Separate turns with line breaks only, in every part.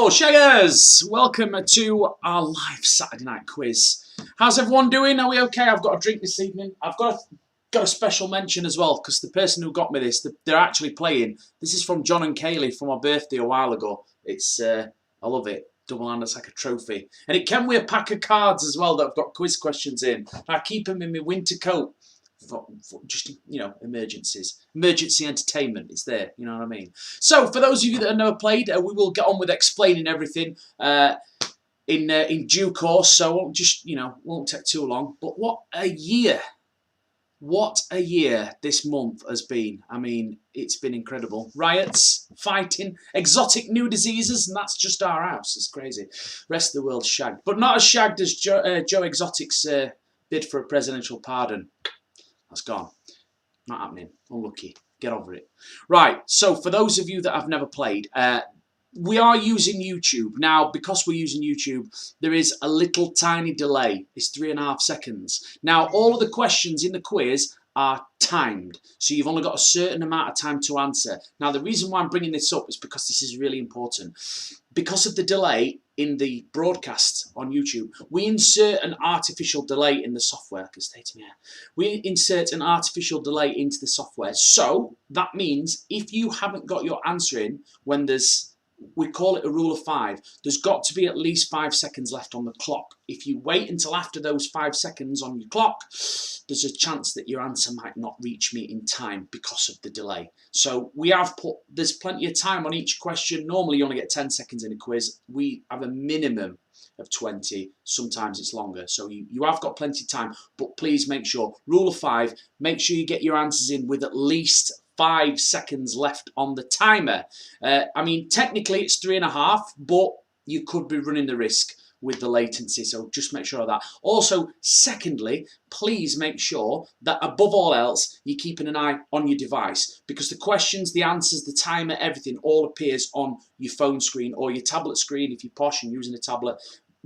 Hello, shaggers! Welcome to our live Saturday night quiz. How's everyone doing? Are we okay? I've got a drink this evening. I've got a special mention as well, because the person who got me this, they're actually playing. This is from John and Kaylee for my birthday a while ago. It's, I love it. Double-handed, it's like a trophy. And it came with a pack of cards as well that I've got quiz questions in. I keep them in my winter coat. For just, you know, emergencies. Emergency entertainment, it's there, you know what I mean? So, for those of you that have never played, we will get on with explaining everything in due course, so just, you know, won't take too long. But what a year! What a year this month has been. I mean, it's been incredible. Riots, fighting, exotic new diseases, and that's just our house. It's crazy. Rest of the world's shagged. But not as shagged as Joe Exotic's bid for a presidential pardon. That's gone. Not happening. Unlucky. Get over it. Right, so for those of you that have never played, we are using YouTube. Now, because we're using YouTube, there is a little tiny delay. It's 3.5 seconds. Now, all of the questions in the quiz are timed. So you've only got a certain amount of time to answer. Now, the reason why I'm bringing this up is because this is really important. Because of the delay in the broadcast on YouTube, we insert an artificial delay in the software. I can stay to me here. We insert an artificial delay into the software. So that means if you haven't got your answer in when there's, we call it a rule of 5, there's got to be at least 5 seconds left on the clock. If you wait until after those 5 seconds on your clock, there's a chance that your answer might not reach me in time because of the delay. So we have put, there's plenty of time on each question. Normally you only get 10 seconds in a quiz. We have a minimum of 20, sometimes it's longer. So you have got plenty of time, but please make sure, rule of 5, make sure you get your answers in with at least 5 seconds left on the timer. I mean, technically it's 3.5, but you could be running the risk with the latency, so just make sure of that. Also, secondly, please make sure that above all else, you're keeping an eye on your device, because the questions, the answers, the timer, everything all appears on your phone screen or your tablet screen if you're posh and using a tablet.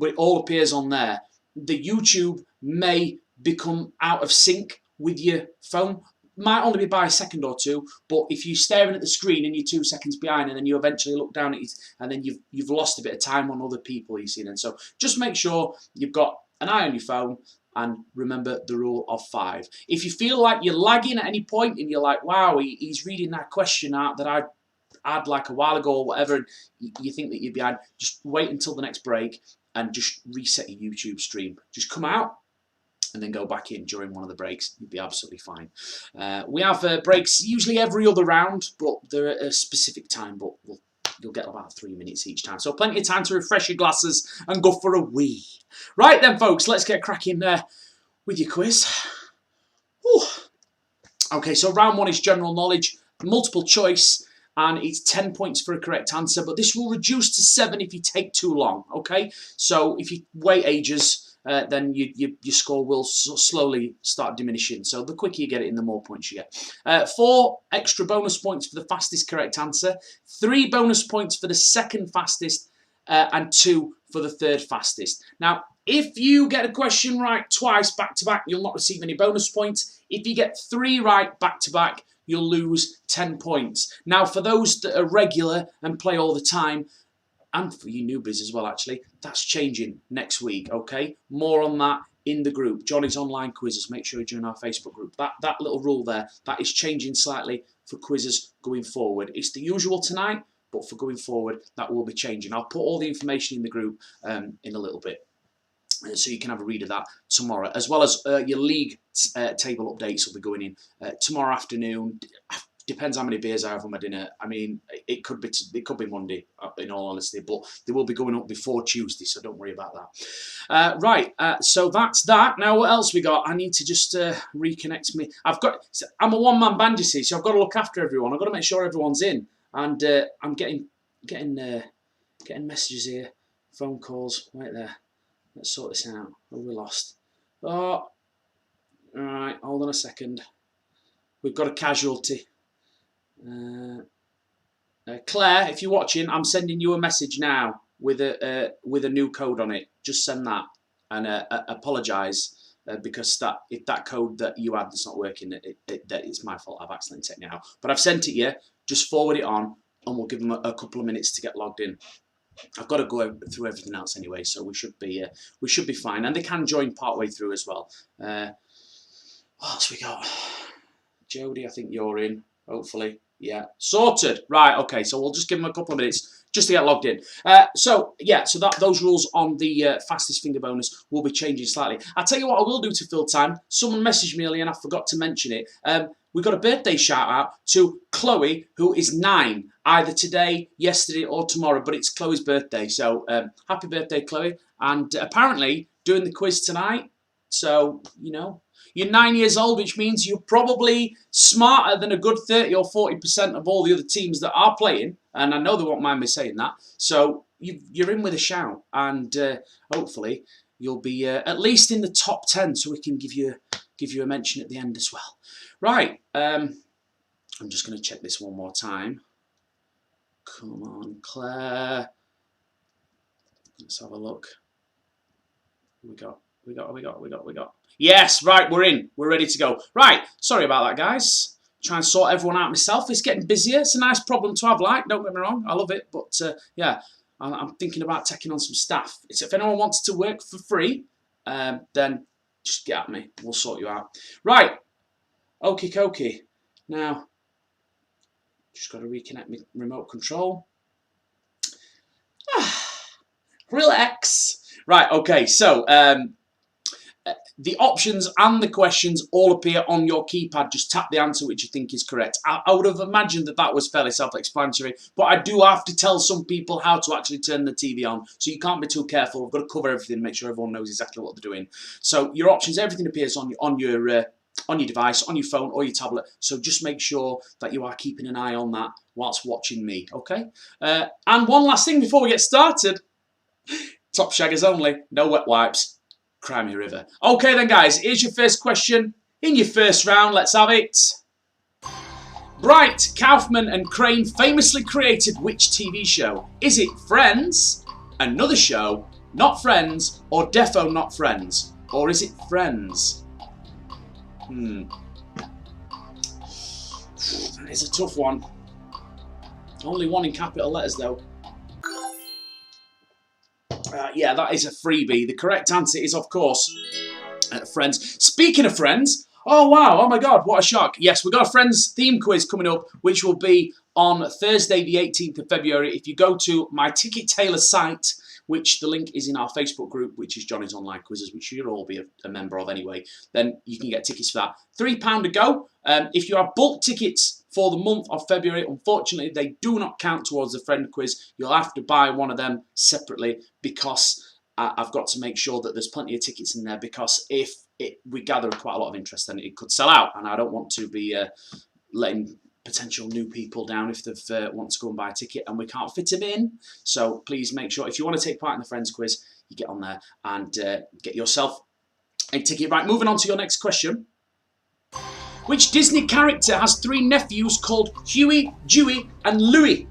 It all appears on there. The YouTube may become out of sync with your phone. Might only be by a second or two, but if you're staring at the screen and you're 2 seconds behind, and then you eventually look down at it, and then you've lost a bit of time on other people you've seen. And so just make sure you've got an eye on your phone, and remember the rule of 5. If you feel like you're lagging at any point and you're like, wow, he's reading that question out that I had like a while ago or whatever, and you think that you're behind, just wait until the next break and just reset your YouTube stream. Just come out and then go back in during one of the breaks. You'll be absolutely fine. We have breaks usually every other round, but they're at a specific time, but you'll get about 3 minutes each time. So plenty of time to refresh your glasses and go for a wee. Right then, folks, let's get cracking with your quiz. Whew. Okay, so round 1 is general knowledge, multiple choice, and it's 10 points for a correct answer, but this will reduce to 7 if you take too long, okay? So if you wait ages, then your score will slowly start diminishing. So the quicker you get it in, the more points you get. 4 extra bonus points for the fastest correct answer, 3 bonus points for the second fastest, and 2 for the third fastest. Now, if you get a question right twice back to back, you'll not receive any bonus points. If you get 3 right back to back, you'll lose 10 points. Now, for those that are regular and play all the time, and for you newbies as well, actually, that's changing next week, okay? More on that in the group. Johnny's online quizzes. Make sure you join our Facebook group. That little rule there, that is changing slightly for quizzes going forward. It's the usual tonight, but for going forward, that will be changing. I'll put all the information in the group in a little bit, so you can have a read of that tomorrow, as well as your league table updates will be going in tomorrow afternoon. Depends how many beers I have on my dinner. I mean, it could be Monday, in all honesty, but they will be going up before Tuesday, so don't worry about that. Right, so that's that. Now, what else we got? I need to just reconnect me. I'm a one-man band, you see, so I've got to look after everyone. I've got to make sure everyone's in, and I'm getting messages here, phone calls right there. Let's sort this out. Oh, we're lost. Oh, all right. Hold on a second. We've got a casualty. Claire, if you're watching, I'm sending you a message now with a new code on it. Just send that and apologise because if that code that you had that's not working, that it's my fault. I've accidentally taken it out. But I've sent it you. Just forward it on, and we'll give them a couple of minutes to get logged in. I've got to go through everything else anyway, so we should be fine. And they can join partway through as well. What else we got? Jodie, I think you're in. Hopefully, yeah, sorted. Right, okay. So we'll just give them a couple of minutes just to get logged in. So those rules on the fastest finger bonus will be changing slightly. I'll tell you what I will do to fill time. Someone messaged me earlier and I forgot to mention it. We got a birthday shout out to Chloe, who is 9, either today, yesterday, or tomorrow. But it's Chloe's birthday, so happy birthday, Chloe! And apparently doing the quiz tonight. So you're 9 years old, which means you're probably smarter than a good 30 or 40% of all the other teams that are playing. And I know they won't mind me saying that. So you're in with a shout, and hopefully you'll be at least in the top 10, so we can give you a mention at the end as well. Right, I'm just going to check this one more time. Come on, Claire. Let's have a look. We got. Yes, right, we're in. We're ready to go. Right, sorry about that, guys. Try and sort everyone out myself. It's getting busier. It's a nice problem to have, like. Don't get me wrong. I love it. But, yeah, I'm thinking about taking on some staff. So if anyone wants to work for free, then just get at me. We'll sort you out. Right. Okie dokie. Now, just got to reconnect my remote control. Relax. Right, okay, so the options and the questions all appear on your keypad. Just tap the answer which you think is correct. I would have imagined that was fairly self-explanatory, but I do have to tell some people how to actually turn the TV on, so you can't be too careful. We've got to cover everything, make sure everyone knows exactly what they're doing. So your options, everything appears on your device, on your phone or your tablet, so just make sure that you are keeping an eye on that whilst watching me, okay? And one last thing before we get started. Top shaggers only, no wet wipes. Cry me a river. Okay then, guys, here's your first question in your first round. Let's have it. Bright, Kaufman and Crane famously created which TV show? Is it Friends, Another Show, Not Friends, or Defo Not Friends? Or is it Friends? That is a tough one. Only one in capital letters, though. Yeah, that is a freebie. The correct answer is, of course, Friends. Speaking of Friends, oh wow, oh my god, what a shock. Yes, we've got a Friends theme quiz coming up, which will be on Thursday, the 18th of February. If you go to my Ticket Tailor site, which the link is in our Facebook group, which is Johnny's Online Quizzes, which you'll all be a member of anyway, then you can get tickets for that. £3 to go. If you have bulk tickets for the month of February, unfortunately, they do not count towards the friend quiz. You'll have to buy one of them separately, because I've got to make sure that there's plenty of tickets in there, because if we gather quite a lot of interest, then it could sell out, and I don't want to be letting potential new people down if they want to go and buy a ticket and we can't fit them in. So please make sure, if you want to take part in the Friends quiz, you get on there and get yourself a ticket. Right, moving on to your next question. Which Disney character has 3 nephews called Huey, Dewey and Louie?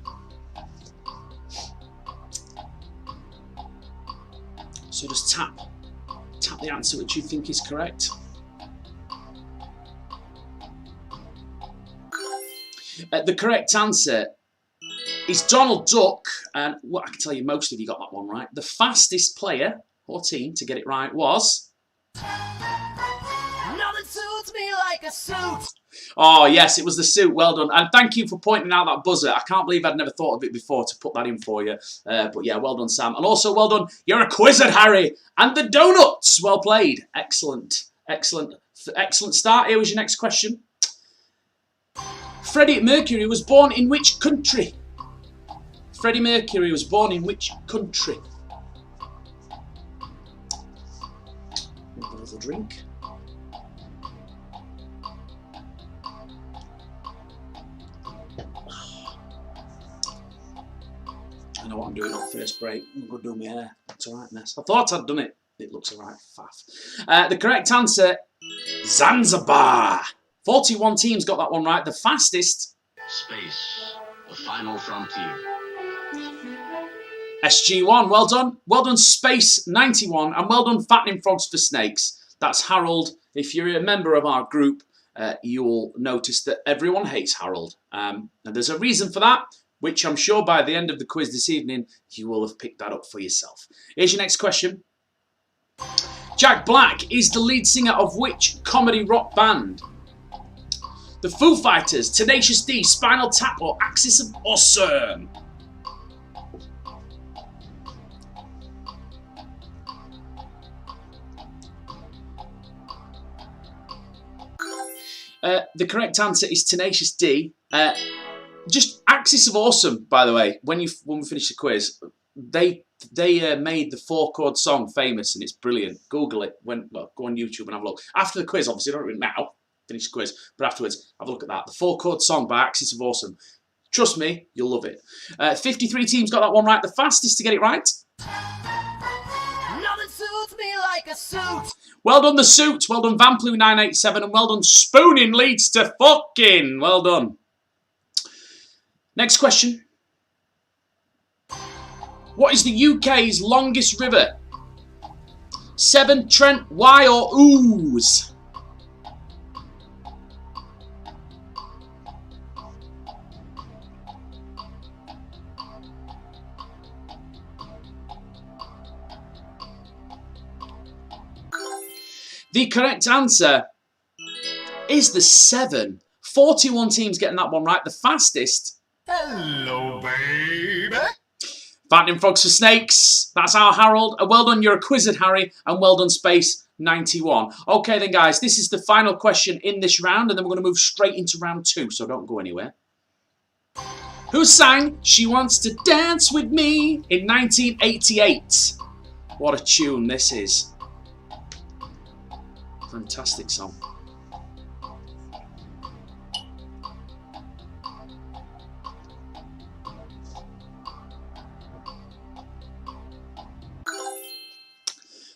So just tap the answer which you think is correct. The correct answer is Donald Duck, and what I can tell you, most of you got that one right. The fastest player or team to get it right was... Nothing suits me like a suit. Oh yes, it was the suit. Well done, and thank you for pointing out that buzzer. I can't believe I'd never thought of it before to put that in for you. But yeah, well done, Sam, and also well done. You're a quizzer, Harry, and the donuts. Well played. Excellent, excellent start. Here was your next question. Freddie Mercury was born in which country? Freddie Mercury was born in which country? A little drink. I know what I'm doing on first break. I'm going to do my hair. It's alright, mess. I thought I'd done it. It looks alright, faff. The correct answer, Zanzibar. 41 teams got that one right. The fastest... Space, the final frontier. SG1, well done. Well done, Space 91. And well done, Fattening Frogs for Snakes. That's Harold. If you're a member of our group, you'll notice that everyone hates Harold. And there's a reason for that. which I'm sure by the end of the quiz this evening, you will have picked that up for yourself. Here's your next question. Jack Black is the lead singer of which comedy rock band? The Foo Fighters, Tenacious D, Spinal Tap, or Axis of Awesome? The correct answer is Tenacious D. Just Axis of Awesome, by the way. When we finish the quiz, they made the 4-chord song famous, and it's brilliant. Google it. Go on YouTube and have a look. After the quiz, obviously, don't do it now. Finish the quiz, but afterwards, have a look at that. The 4-chord song by Axis of Awesome. Trust me, you'll love it. 53 teams got that one right. The fastest to get it right.
Nothing suits me like a suit.
Well done, The Suit. Well done, Vamplu 987. And well done, Spooning Leads to Fucking. Well done. Next question. What is the UK's longest river? Severn, Trent, Wye, or Ouse? The correct answer is the Severn. 41 teams getting that one right. The fastest.
Hello, baby.
Fattening frogs for snakes. That's our Harold. Well done, you're a quizzard, Harry. And well done, Space 91. Okay then, guys, this is the final question in this round, and then we're going to move straight into round 2, so don't go anywhere. Who sang She Wants to Dance With Me in 1988? What a tune this is. Fantastic song.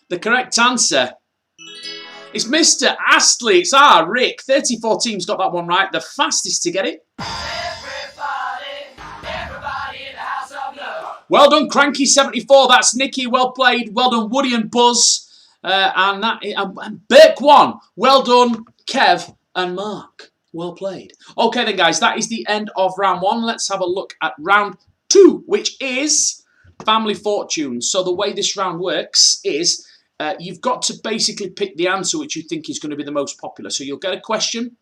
The correct answer is Mr. Astley. It's our Rick. 34 teams got that one right. The fastest to get it.
Everybody in the house of love.
Well done, Cranky 74. That's Nikki. Well played. Well done, Woody and Buzz. And Burke 1. Well done, Kev and Mark. Well played. Okay then, guys. That is the end of round 1. Let's have a look at round 2, which is Family Fortune. So the way this round works is you've got to basically pick the answer which you think is going to be the most popular. So you'll get a question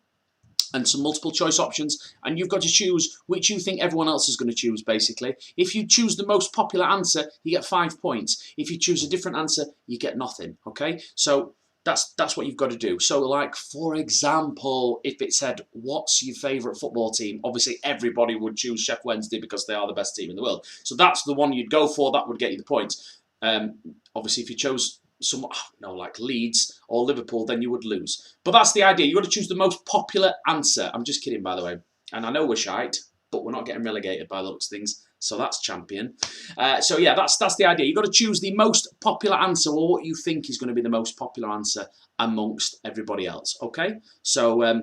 and some multiple choice options, and you've got to choose which you think everyone else is going to choose, basically. If you choose the most popular answer, you get 5 points. If you choose a different answer, you get nothing, okay? So that's what you've got to do. So, like, for example, if it said, what's your favourite football team? Obviously, everybody would choose Sheff Wednesday because they are the best team in the world. So that's the one you'd go for. That would get you the points. Obviously, if you chose like Leeds or Liverpool, then you would lose. But that's the idea. You've got to choose the most popular answer. I'm just kidding, by the way. And I know we're shite, but we're not getting relegated by the looks of things. So that's champion. So yeah, that's the idea. You've got to choose the most popular answer, or what you think is going to be the most popular answer amongst everybody else. Okay? So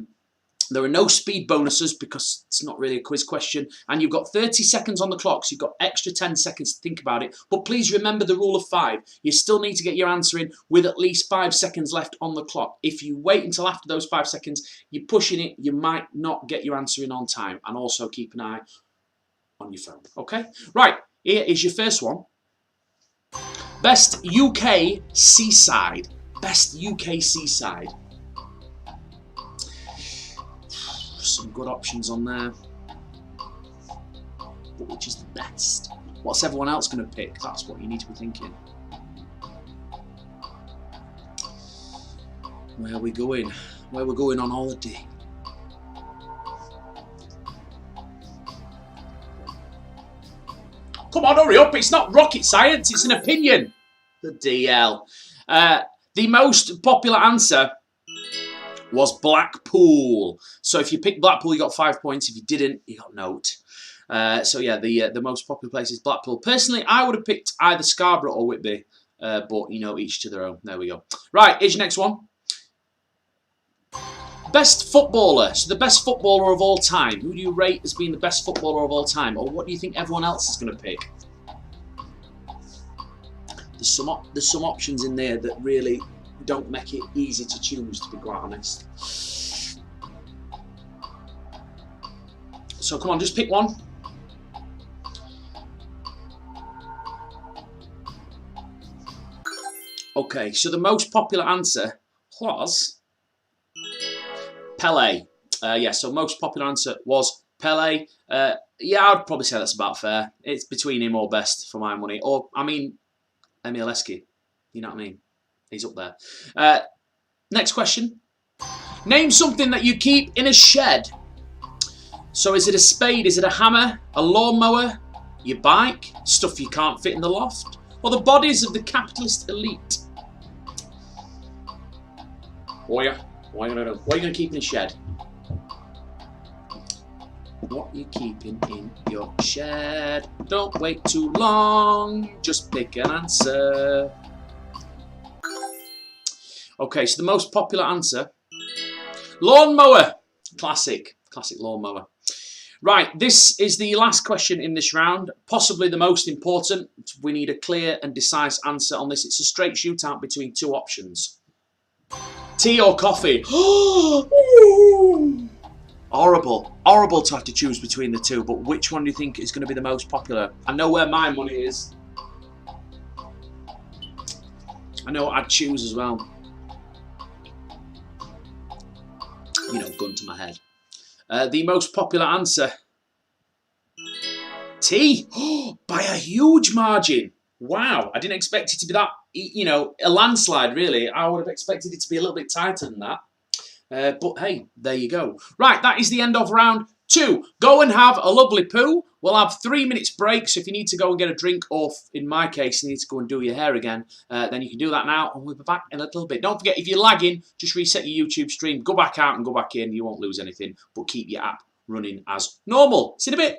there are no speed bonuses because it's not really a quiz question. And you've got 30 seconds on the clock, so you've got extra 10 seconds to think about it. But please remember the rule of 5. You still need to get your answer in with at least 5 seconds left on the clock. If you wait until after those 5 seconds, you're pushing it, you might not get your answer in on time. And also keep an eye on your phone. Okay? Right, here is your first one. Best UK seaside. Best UK seaside. Some good options on there. But which is the best? What's everyone else going to pick? That's what you need to be thinking. Where are we going? Where we're going on holiday? Come on, hurry up. It's not rocket science. It's an opinion. The DL. The most popular answer was Blackpool. So if you picked Blackpool, you got 5 points. If you didn't, you got note. So yeah, the most popular place is Blackpool. Personally, I would have picked either Scarborough or Whitby. But, you know, each to their own. There we go. Right, here's your next one. Best footballer. So the best footballer of all time. Who do you rate as being the best footballer of all time? Or what do you think everyone else is going to pick? There's some options in there that really don't make it easy to choose, to be quite honest. So come on, just pick one. Okay, so the most popular answer was Pele. Yeah, so most popular answer was Pele. Yeah, I'd probably say that's about fair. It's between him or best for my money. Or, I mean, Emil Heskey. You know what I mean? He's up there. Next question. Name something that you keep in a shed. So is it a spade? Is it a hammer? A lawnmower? Your bike? Stuff you can't fit in the loft? Or the bodies of the capitalist elite? What are you going to keep in a shed? What are you keeping in your shed? Don't wait too long. Just pick an answer. Okay, so the most popular answer. Lawnmower. Classic lawnmower. Right, this is the last question in this round. Possibly the most important. We need a clear and decisive answer on this. It's a straight shootout between two options. Tea or coffee? Horrible to have to choose between the two, but which one do you think is going to be the most popular? I know where my money is. I know what I'd choose as well. You know, gun to my head. The most popular answer. Tea. By a huge margin. Wow, I didn't expect it to be that, you know, a landslide really. I would have expected it to be a little bit tighter than that. But hey, there you go. Right, that is the end of round 2. Go and have a lovely poo. We'll have 3 minutes break, so if you need to go and get a drink, or in my case, you need to go and do your hair again, then you can do that now, and we'll be back in a little bit. Don't forget, if you're lagging, just reset your YouTube stream, go back out and go back in. You won't lose anything, but keep your app running as normal. See you in a bit.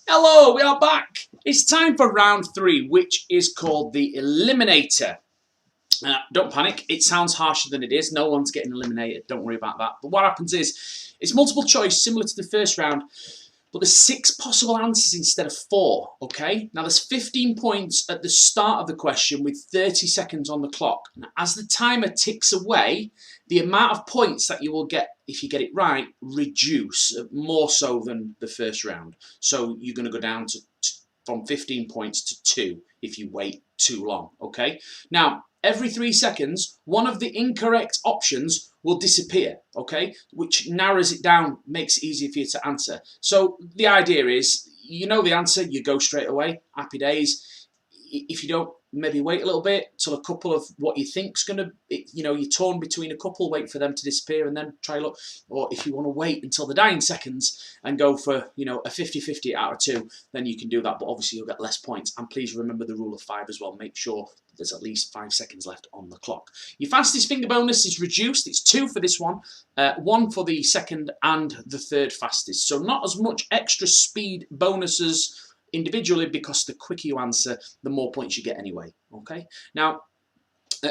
Hello, we are back. It's time for round 3, which is called the Eliminator. Don't panic, it sounds harsher than it is. No one's getting eliminated, don't worry about that. But what happens is, it's multiple choice, similar to the first round, but there's 6 possible answers instead of 4, okay? Now there's 15 points at the start of the question with 30 seconds on the clock. Now, as the timer ticks away, the amount of points that you will get if you get it right reduce, more so than the first round. So you're going to go down from 15 points to 2 if you wait too long, okay? Now, every 3 seconds, one of the incorrect options will disappear, okay? Which narrows it down, makes it easier for you to answer. So the idea is, you know the answer, you go straight away, happy days. If you don't, maybe wait a little bit till a couple of what you think's going to, you know, you're torn between a couple, wait for them to disappear and then try look. Or if you want to wait until the dying seconds and go for, you know, a 50-50 out of 2, then you can do that, but obviously you'll get less points. And please remember the rule of 5 as well. Make sure there's at least 5 seconds left on the clock. Your fastest finger bonus is reduced. It's 2 for this one, 1 for the second and the third fastest. So not as much extra speed bonuses individually, because the quicker you answer, the more points you get anyway, okay? Now,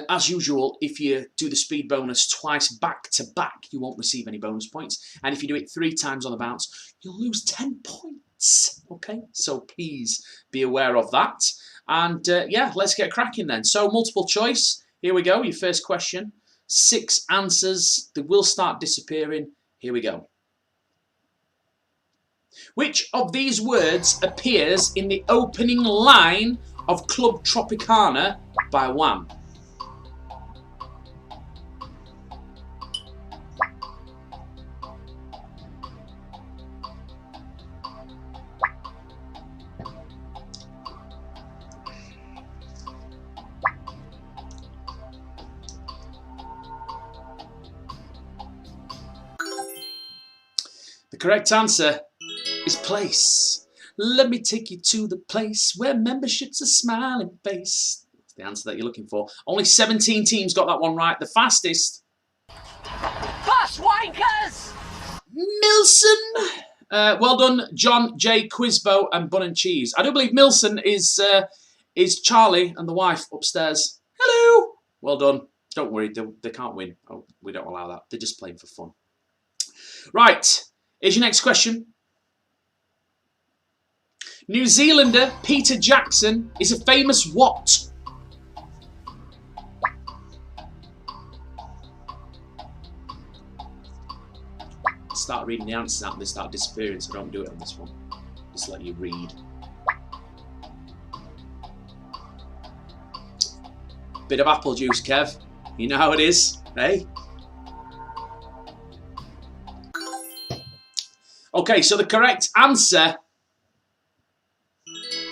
as usual, if you do the speed bonus twice back to back, you won't receive any bonus points. And if you do it 3 times on the bounce, you'll lose 10 points, okay? So please be aware of that. And yeah, let's get cracking then. So multiple choice, here we go, your first question. 6 answers, they will start disappearing. Here we go. Which of these words appears in the opening line of Club Tropicana by Wham? The correct answer is place. Let me take you to the place where membership's a smiling face. That's the answer that you're looking for. Only 17 teams got that one right. The fastest.
Bus wankers!
Milson. Well done, John J. Quizbo and Bun and Cheese. I do believe Milson is Charlie and the wife upstairs. Hello. Well done. Don't worry, they can't win. Oh, we don't allow that. They're just playing for fun. Right. Here's your next question. New Zealander Peter Jackson is a famous what? Start reading the answers out and they start disappearing, so don't do it on this one. Just let you read. Bit of apple juice, Kev. You know how it is, eh? Okay, so the correct answer,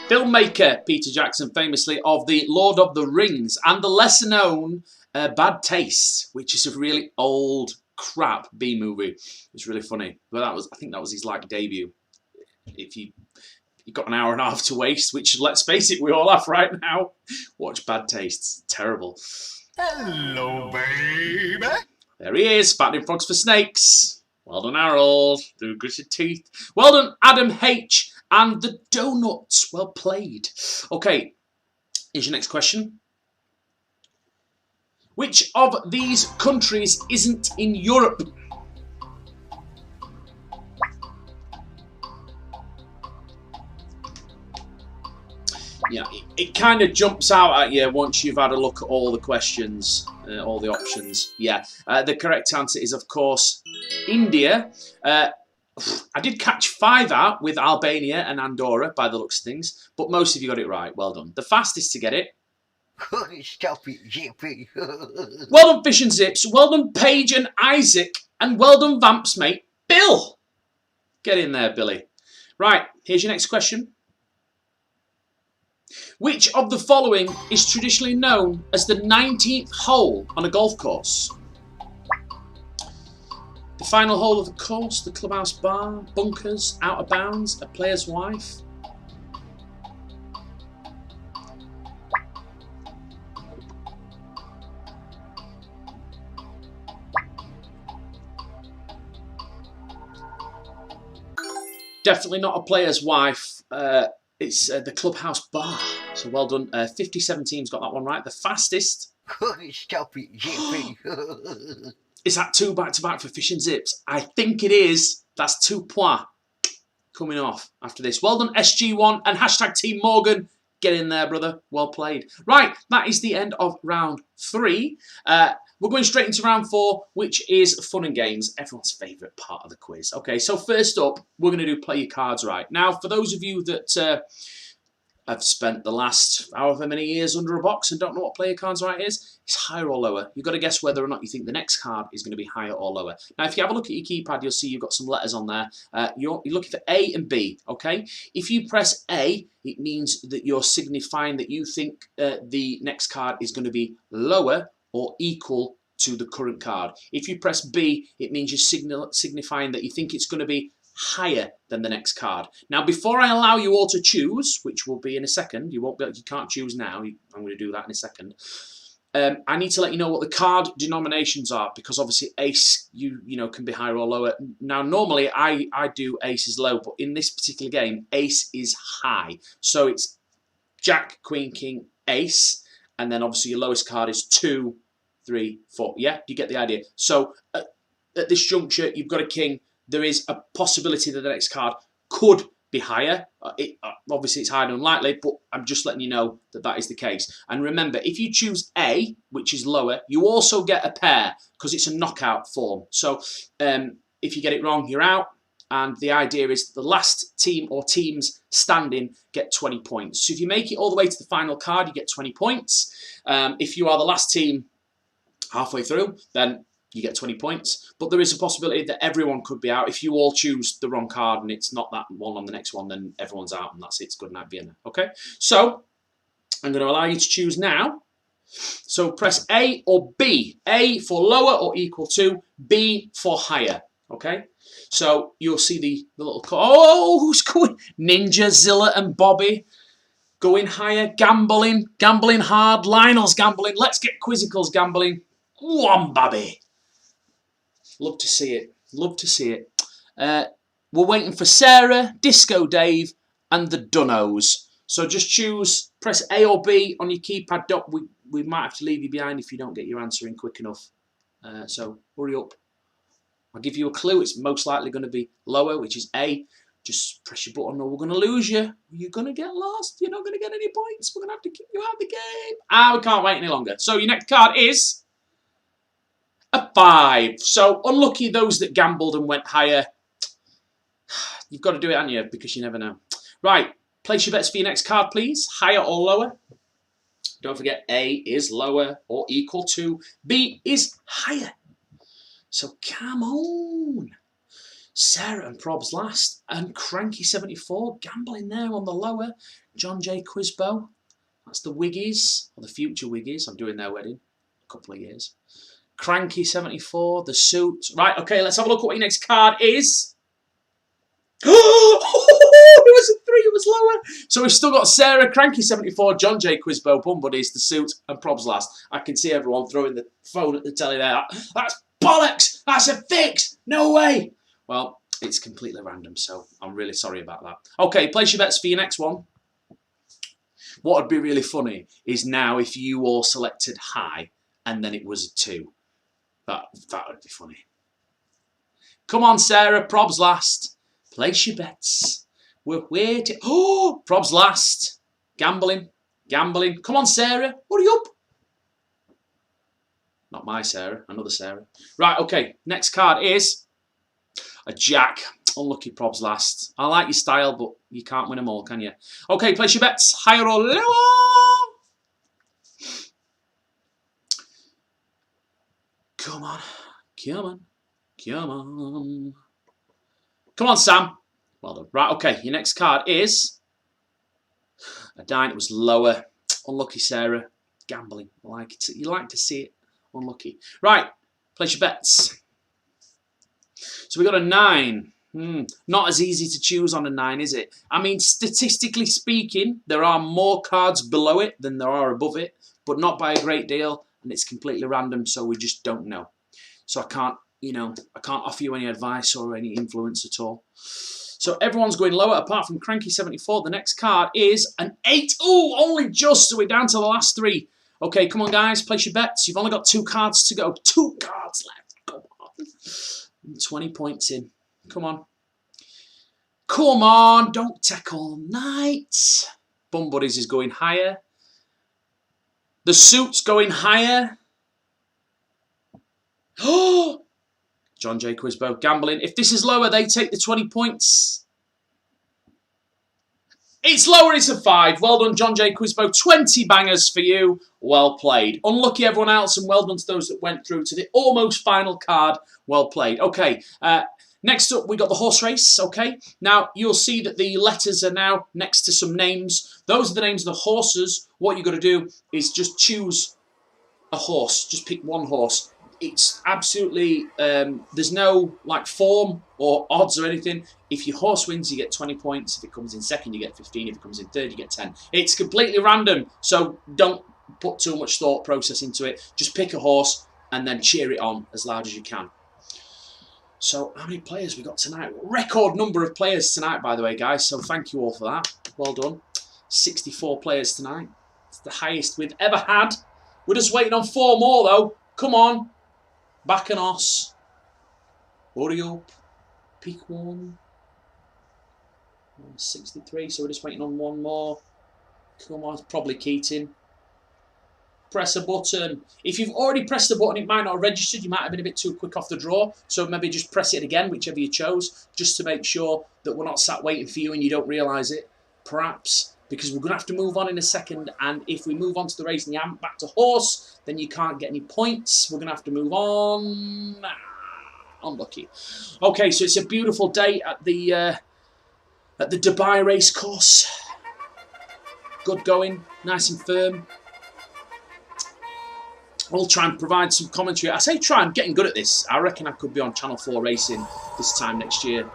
filmmaker Peter Jackson, famously of the Lord of the Rings and the lesser known Bad Taste, which is a really old crap B movie. It's really funny, but I think that was his like debut. If you got an hour and a half to waste, which let's face it, we all have right now, watch Bad Taste. It's terrible.
Hello, baby.
There he is, fattening frogs for snakes. Well done, Harold. Do gritted teeth. Well done, Adam H. And the donuts. Well played. Okay, here's your next question. Which of these countries isn't in Europe? Yeah, it kind of jumps out at you once you've had a look at all the questions, all the options. Yeah, the correct answer is, of course, India. I did catch 5 out with Albania and Andorra by the looks of things, but most of you got it right. Well done. The fastest to get it.
Stop it, Jippy.
Well done, Fish and Zips. Well done, Paige and Isaac. And well done, Vamps mate, Bill. Get in there, Billy. Right, here's your next question. Which of the following is traditionally known as the 19th hole on a golf course? The final hole of the course, the clubhouse bar, bunkers, out of bounds, a player's wife. Definitely not a player's wife. It's the Clubhouse Bar. So well done. 57 teams got that one right. The fastest.
Stop it, JP.
Is that 2 back-to-back for Fish and Zips? I think it is. That's 2 points coming off after this. Well done, SG1 and hashtag Team Morgan. Get in there, brother. Well played. Right, that is the end of round 3. We're going straight into round 4, which is fun and games, everyone's favourite part of the quiz. Okay, so first up, we're going to do play your cards right. Now, for those of you that have spent the last however many years under a box and don't know what play your cards right is, it's higher or lower. You've got to guess whether or not you think the next card is going to be higher or lower. Now, if you have a look at your keypad, you'll see you've got some letters on there. You're looking for A and B, okay? If you press A, it means that you're signifying that you think the next card is going to be lower or equal to the current card. If you press B, it means you're signifying that you think it's going to be higher than the next card. Now, before I allow you all to choose, which will be in a second, you can't choose now. I'm going to do that in a second. I need to let you know what the card denominations are, because obviously ace you know can be higher or lower. Now, normally I do ace is low, but in this particular game, ace is high. So it's Jack, Queen, King, Ace, and then obviously your lowest card is 2, 3, 4. Yeah, you get the idea. So at this juncture, you've got a king. There is a possibility that the next card could be higher. Obviously, it's highly unlikely, but I'm just letting you know that that is the case. And remember, if you choose A, which is lower, you also get a pair because it's a knockout form. So if you get it wrong, you're out. And the idea is the last team or teams standing get 20 points. So if you make it all the way to the final card, you get 20 points. If you are the last team halfway through, then you get 20 points. But there is a possibility that everyone could be out. If you all choose the wrong card and it's not that one on the next one, then everyone's out and that's it. It's good night, Vienna. Okay? So I'm going to allow you to choose now. So press A or B. A for lower or equal to, B for higher. Okay? So you'll see the little... Oh, who's going? Ninja, Zilla and Bobby going higher. Gambling hard. Lionel's gambling. Let's get Quizzicals gambling. One, Bobby. Love to see it. Love to see it. We're waiting for Sarah, Disco Dave, and the Dunnos. So just choose, press A or B on your keypad. We might have to leave you behind if you don't get your answer in quick enough. So hurry up. I'll give you a clue. It's most likely going to be lower, which is A. Just press your button or we're going to lose you. You're going to get lost. You're not going to get any points. We're going to have to kick you out of the game. We can't wait any longer. So your next card is a 5. So unlucky those that gambled and went higher. You've got to do it, haven't you? Because you never know. Right. Place your bets for your next card, please. Higher or lower. Don't forget A is lower or equal to. B is higher. So come on. Sarah and Probs last. And Cranky74 gambling there on the lower. John J. Quizbo. That's the Wiggies. Or the future Wiggies. I'm doing their wedding. A couple of years. Cranky74. The suit. Right, okay, let's have a look at what your next card is. Oh, it was a 3. It was lower. So we've still got Sarah, Cranky74, John J. Quizbo, Bum Buddies, the suit, and Probs last. I can see everyone throwing the phone at the telly there. That's bollocks! That's a fix! No way! Well, it's completely random, so I'm really sorry about that. Okay, place your bets for your next one. What would be really funny is now if you all selected high and then it was a 2. That would be funny. Come on, Sarah, Probs last. Place your bets. We're waiting. Oh, Probs last. Gambling. Come on, Sarah. Hurry up. Not my Sarah, another Sarah. Right, okay. Next card is a Jack. Unlucky Probs last. I like your style, but you can't win them all, can you? Okay, place your bets. Higher or lower. Come on. Come on, Sam. Well done. Right, okay. Your next card is a 9. It was lower. Unlucky, Sarah. Gambling. You like to see it. Unlucky. Right. Place your bets. So we got a 9. Not as easy to choose on a 9, is it? I mean, statistically speaking, there are more cards below it than there are above it, but not by a great deal, and it's completely random, so we just don't know. So I can't offer you any advice or any influence at all. So everyone's going lower apart from Cranky74. The next card is an 8. Ooh, only just. So we're down to the last 3. Okay, come on, guys. Place your bets. You've only got 2 cards to go. 2 cards left. Come on. 20 points in. Come on. Come on. Don't take all night. Bum Buddies is going higher. The Suit's going higher. Oh! John J. Quisbo gambling. If this is lower, they take the 20 points. It's lower, it's a 5. Well done, John J. Quisbo. 20 bangers for you. Well played. Unlucky everyone else, and well done to those that went through to the almost final card. Well played. Okay, next up we got the horse race. Okay, now you'll see that the letters are now next to some names. Those are the names of the horses. What you've got to do is just choose a horse. Just pick one horse. It's absolutely, there's no like form or odds or anything. If your horse wins, you get 20 points. If it comes in second, you get 15. If it comes in third, you get 10. It's completely random, so don't put too much thought process into it. Just pick a horse and then cheer it on as loud as you can. So how many players we got tonight? Record number of players tonight, by the way, guys. So thank you all for that. Well done. 64 players tonight. It's the highest we've ever had. We're just waiting on 4 more, though. Come on. Bacchanos, Oreo, Peak 1, 63, so we're just waiting on 1 more. Come on, it's probably Keating. Press a button. If you've already pressed the button, it might not have registered. You might have been a bit too quick off the draw, so maybe just press it again, whichever you chose, just to make sure that we're not sat waiting for you and you don't realise it, perhaps. Because we're going to have to move on in a second, and if we move on to the race and you haven't back to horse, then you can't get any points. We're going to have to move on. Unlucky. Okay, so it's a beautiful day at the Dubai race course. Good going, nice and firm. We'll try and provide some commentary. I say try, I'm getting good at this. I reckon I could be on Channel 4 Racing this time next year.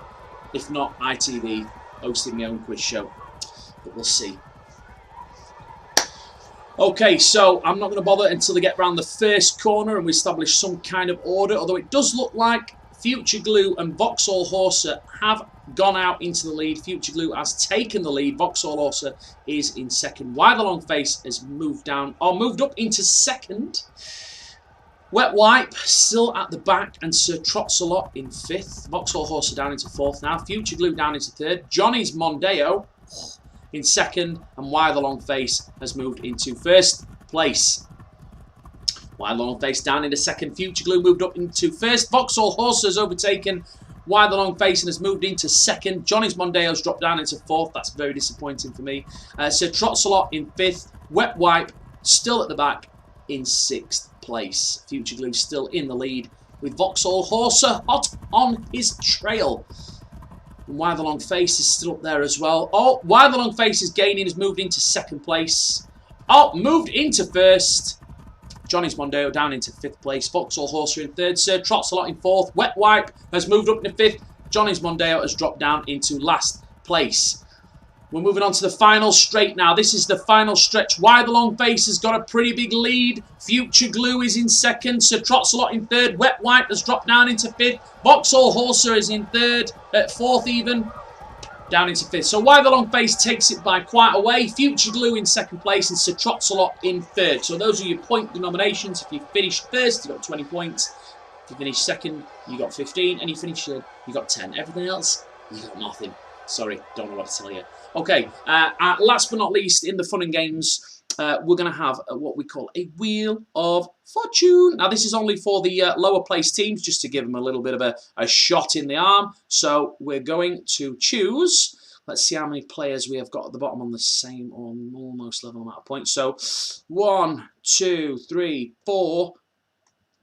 If not, ITV, hosting my own quiz show. But we'll see. Okay, so I'm not going to bother until they get round the first corner and we establish some kind of order, although it does look like Future Glue and Vauxhall Horser have gone out into the lead. Future Glue has taken the lead. Vauxhall Horser is in second. Why the Long Face has moved down, or moved up into second. Wet Wipe still at the back, and Sir Trotsalot in fifth. Vauxhall Horser down into fourth now. Future Glue down into third. Johnny's Mondeo in second, and Why the Long Face has moved into first place. Why the Long Face down into second. Future Glue moved up into first. Vauxhall Horse has overtaken Why the Long Face and has moved into second. Johnny's Mondeo's dropped down into fourth. That's very disappointing for me. Sir Trotsalot in fifth. Wet Wipe still at the back in sixth place. Future Glue still in the lead with Vauxhall Horser hot on his trail. And Why the Long Face is still up there as well. Oh, Why the Long Face is gaining, has moved into second place. Oh, moved into first. Johnny's Mondeo down into fifth place. Vauxhall Horser in third. Sir Trotsalot in fourth. Wet Wipe has moved up into fifth. Johnny's Mondeo has dropped down into last place. We're moving on to the final straight now. This is the final stretch. Why the Long Face has got a pretty big lead. Future Glue is in second. Sir Trotsalot in third. Wet Wipe has dropped down into fifth. Vauxhall Horser is in third. At fourth even. Down into fifth. So Why the Long Face takes it by quite a way. Future Glue in second place and Sir Trotsalot in third. So those are your point denominations. If you finish first, you got 20 points. If you finish second, you got 15. And you finish third, you got 10. Everything else, you got nothing. Sorry, don't know what to tell you. Okay, last but not least, in the fun and games, we're going to have what we call a Wheel of Fortune. Now, this is only for the lower place teams, just to give them a little bit of a shot in the arm. So we're going to choose. Let's see how many players we have got at the bottom on the same or almost level amount of points. So 1, 2, 3, 4,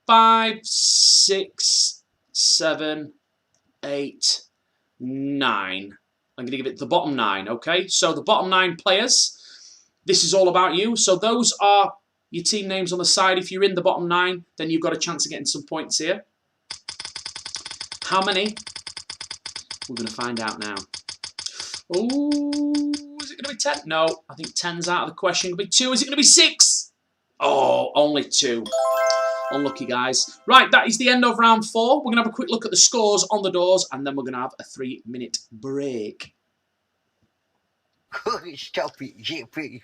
5, 6, 7, 8, 9. I'm going to give it the bottom 9, okay? So the bottom 9 players, this is all about you. So those are your team names on the side. If you're in the bottom 9, then you've got a chance of getting some points here. How many? We're going to find out now. Oh, is it going to be 10? No, I think 10's out of the question. It's going to be 2. Is it going to be 6? Oh, only 2. Unlucky, guys. Right, that is the end of round 4. We're going to have a quick look at the scores on the doors, and then we're going to have a 3-minute break.
Stop it, Jippy.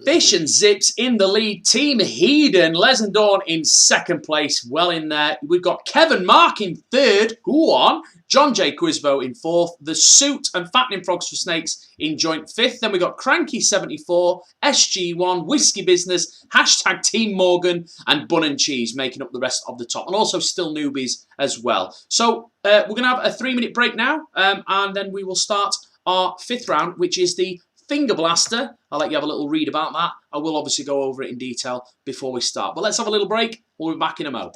Fish and Zips in the lead. Team Heeden, Les and Dawn in second place. Well in there. We've got Kevin Mark in third. Go on. John J. Quizbo in fourth. The Suit and Fattening Frogs for Snakes in joint fifth. Then we've got Cranky74, SG1, Whiskey Business, hashtag Team Morgan, and Bun and Cheese making up the rest of the top. And also still newbies as well. So we're going to have a 3-minute break now. And then we will start our 5th round, which is the Finger Blaster. I'll let you have a little read about that. I will obviously go over it in detail before we start. But let's have a little break. We'll be back in a mo.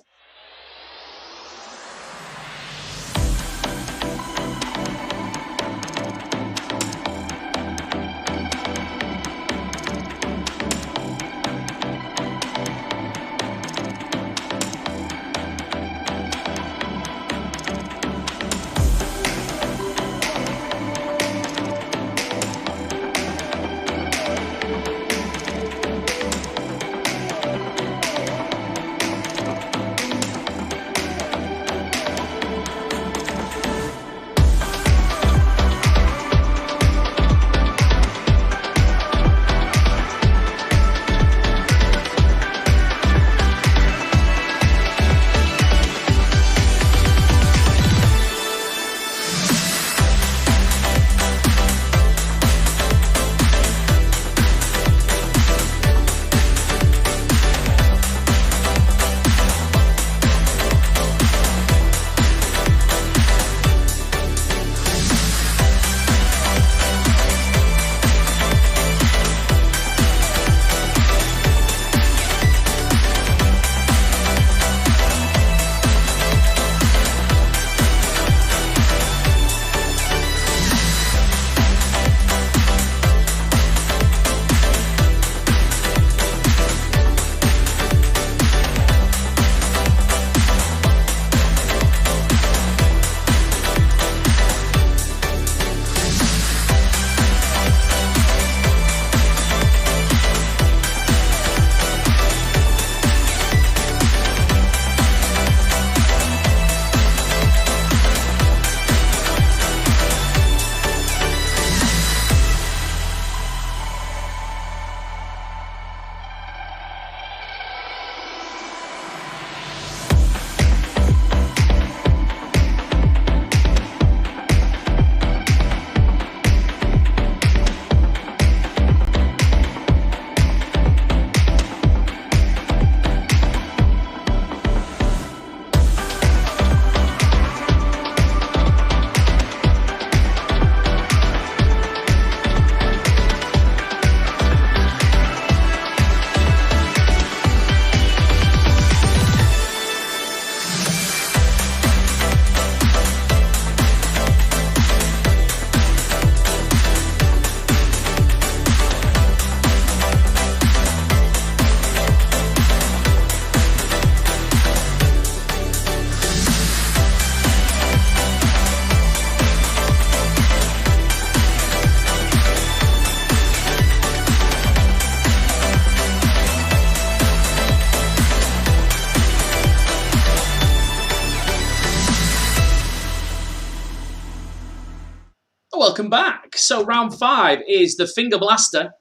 Welcome back. So round 5 is the Finger Blaster.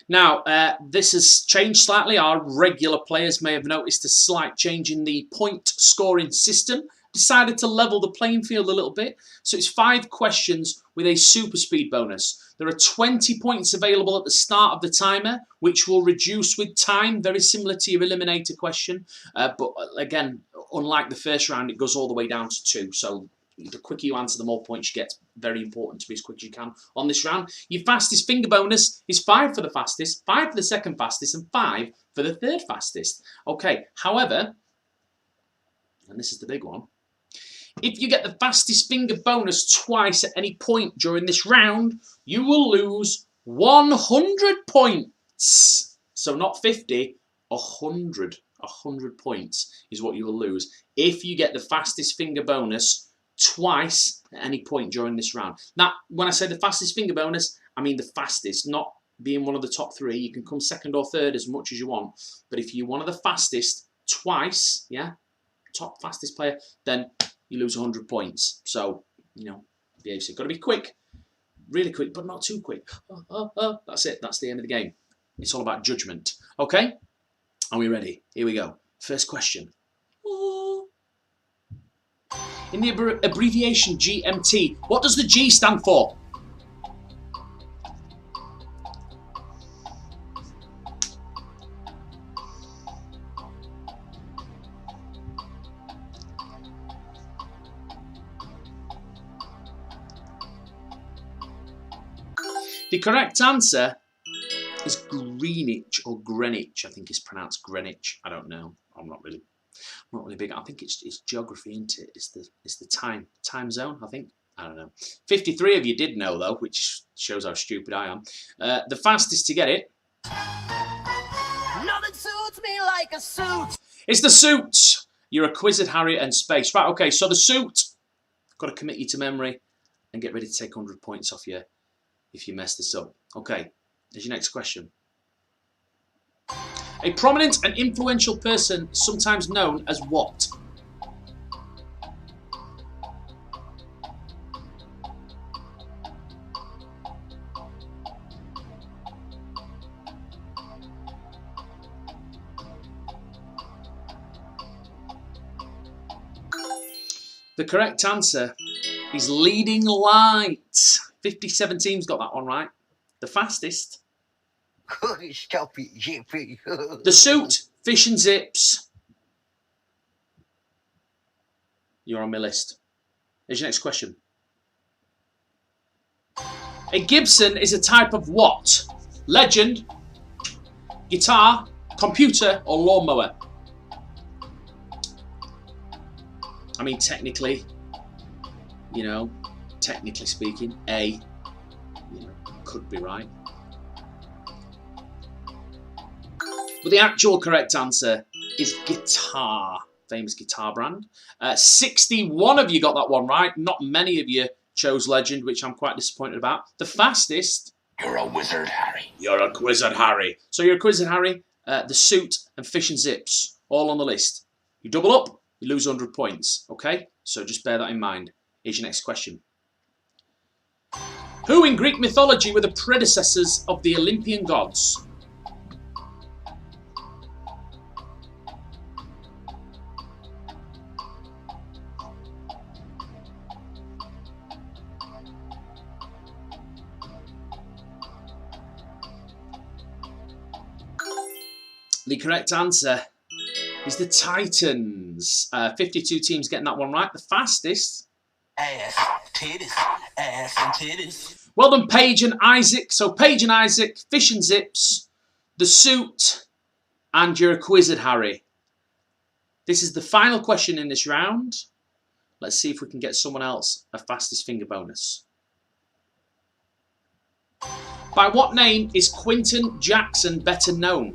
Now, this has changed slightly. Our regular players may have noticed a slight change in the point scoring system. Decided to level the playing field a little bit. So it's 5 questions with a super speed bonus. There are 20 points available at the start of the timer, which will reduce with time, very similar to your eliminator question. But again, unlike the first round, it goes all the way down to 2. So the quicker you answer, the more points you get. Very important to be as quick as you can on this round. Your fastest finger bonus is 5 for the fastest, 5 for the second fastest, and 5 for the third fastest. Okay, however, and this is the big one, if you get the fastest finger bonus twice at any point during this round, you will lose 100 points. So not 50, 100. 100 points is what you will lose if you get the fastest finger bonus twice at any point during this round. Now, when I say the fastest finger bonus, I mean the fastest, not being one of the top 3. You can come second or third as much as you want, but if you're one of the fastest twice, yeah, top fastest player, then you lose 100 points. So, you know, you've got to be quick, really quick, but not too quick. That's it. That's the end of the game. It's all about judgment. Okay? Are we ready? Here we go. First question. In the abbreviation GMT, what does the G stand for? The correct answer is Greenwich, or Greenwich. I think it's pronounced Greenwich. I don't know. I'm not really big. I think it's geography, isn't it? It's the time zone. I think. I don't know. 53 of you did know though, which shows how stupid I am. The fastest to get it.
Nothing suits me like a suit.
It's the suit. You're a Quizzed Harry and Space. Right. Okay. So the suit. Got to commit you to memory and get ready to take 100 points off you if you mess this up. Okay. Here's your next question. A prominent and influential person, sometimes known as what? The correct answer is leading light. 57 teams got that one right. The fastest. The suit, fish and zips. You're on my list. Here's your next question. A Gibson is a type of what? Legend, guitar, computer, or lawnmower? I mean, technically, technically speaking, A, could be right. But the actual correct answer is guitar. Famous guitar brand. 61 of you got that one right. Not many of you chose Legend, which I'm quite disappointed about. The fastest.
You're a wizard, Harry.
You're a Quizzed Harry. So you're a Quizzed Harry. The suit and fish and zips. All on the list. You double up, you lose 100 points. Okay? So just bear that in mind. Here's your next question. Who in Greek mythology were the predecessors of the Olympian gods? The correct answer is the Titans. 52 teams getting that one right. The fastest.
Ass, titties, ass and titties.
Well done, Paige and Isaac. So Paige and Isaac, fish and zips, the suit, and you're a Quizzed Harry. This is the final question in this round. Let's see if we can get someone else a fastest finger bonus. By what name is Quinton Jackson better known?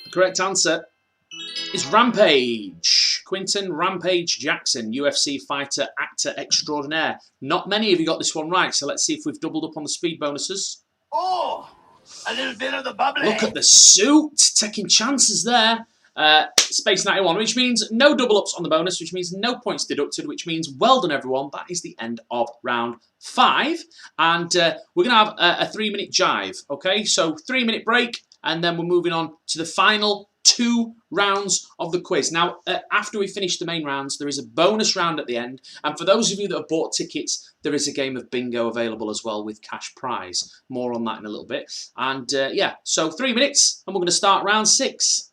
The correct answer is Rampage. Quinton Rampage Jackson, UFC fighter, actor extraordinaire. Not many of you got this one right, so let's see if we've doubled up on the speed bonuses.
Oh, a little bit of the bubbly.
Look at the suit, taking chances there. Space 91, which means no double ups on the bonus, which means no points deducted, which means well done, everyone. That is the end of round 5. And we're going to have a 3-minute jive, okay? So 3-minute break, and then we're moving on to the final 2 rounds of the quiz. Now, after we finish the main rounds, there is a bonus round at the end. And for those of you that have bought tickets, there is a game of bingo available as well with cash prize. More on that in a little bit. And yeah, so 3 minutes, and we're going to start round 6.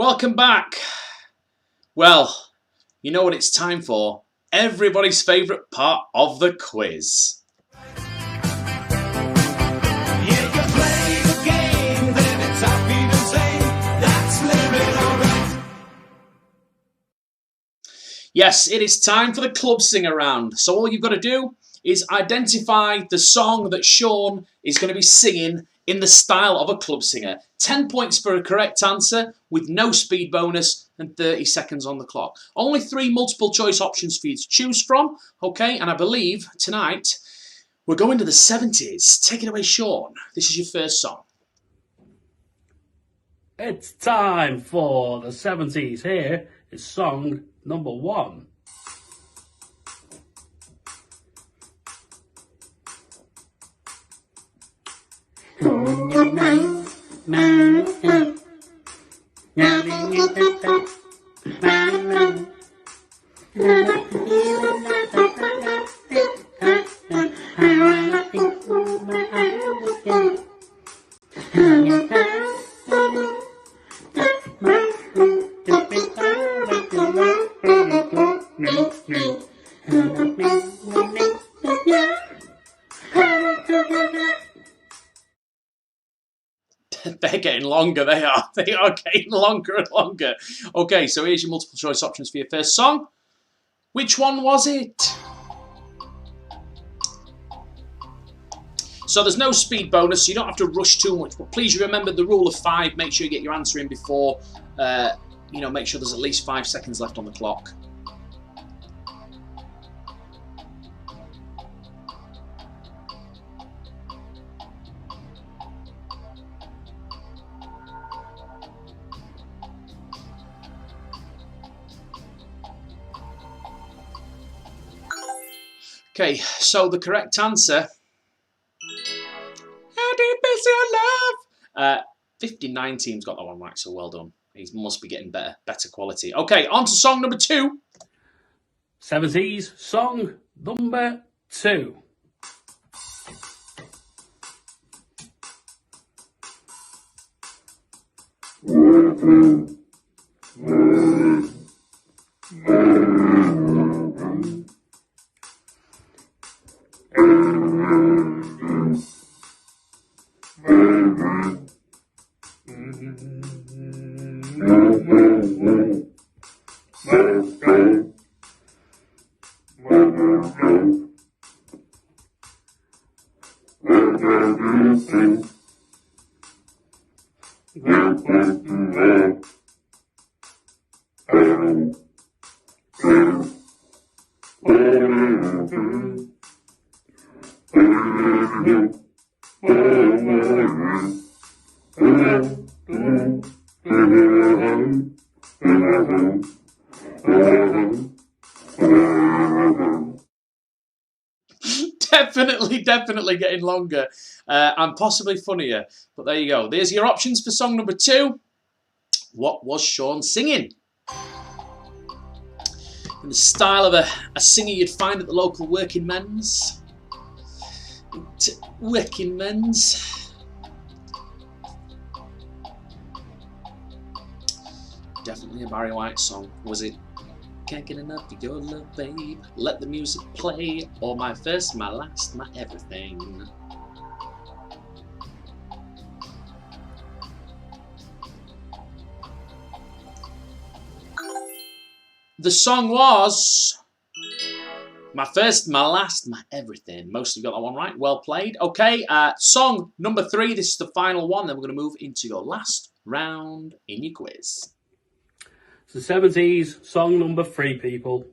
Welcome back. Well, you know what it's time for? Everybody's favourite part of the quiz. Yes, it is time for the club singer round. So all you've got to do is identify the song that Sean is going to be singing in the style of a club singer. 10 points for a correct answer with no speed bonus and 30 seconds on the clock. Only 3 multiple choice options for you to choose from. Okay, and I believe tonight we're going to the 70s. Take it away, Sean. This is your first song.
It's time for the 70s. Here is song number 1.
They're getting longer, they are. They are getting longer and longer. Okay, so here's your multiple choice options for your first song. Which one was it? So there's no speed bonus, so you don't have to rush too much. But please remember the rule of 5. Make sure you get your answer in before, make sure there's at least 5 seconds left on the clock. Okay, so the correct answer. How deep is your love? 59 teams got that one right, so well done. He must be getting better quality. Okay, on to song number 2.
70s song number 2.
Definitely getting longer and possibly funnier. But there you go. There's your options for song number 2. What was Sean singing? In the style of a singer you'd find at the local working men's. Working men's. Definitely a Barry White song. Was it Can't Get Enough of Your Love, Babe? Let the Music Play, or My First, My Last, My Everything? The song was My First, My Last, My Everything. Most of you got that one right. Well played. Okay, song number 3. This is the final one. Then we're going to move into your last round in your quiz.
It's the 70s song number 3, people.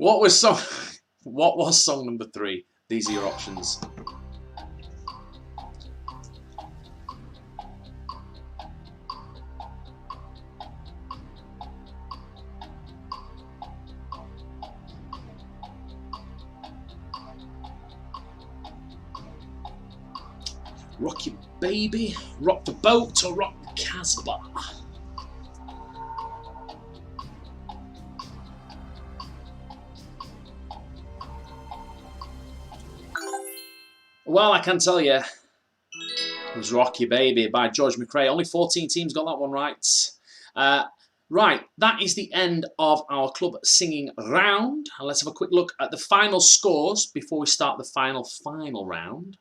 What was song? What was song number 3? These are your options. Rock your baby, rock the boat, or rock the Casbah. Well, I can tell you, it was Rock Your Baby by George McRae. Only 14 teams got that one right. Right, that is the end of our club singing round. And let's have a quick look at the final scores before we start the final round.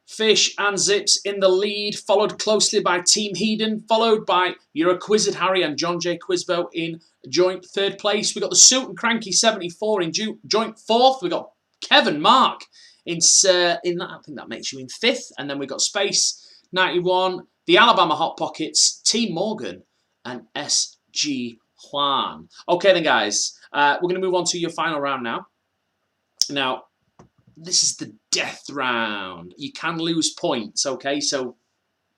Fish and Zips in the lead, followed closely by Team Heedon, followed by You're a Quizzard Harry and John J. Quizbo in joint third place. We got the Suit and Cranky 74 in joint fourth. We got Kevin Mark in that. I think that makes you in fifth. And then we got Space 91, the Alabama Hot Pockets, Team Morgan, and SG Juan. Okay then, guys, we're going to move on to your final round now. Now, this is the death round. You can lose points, okay? So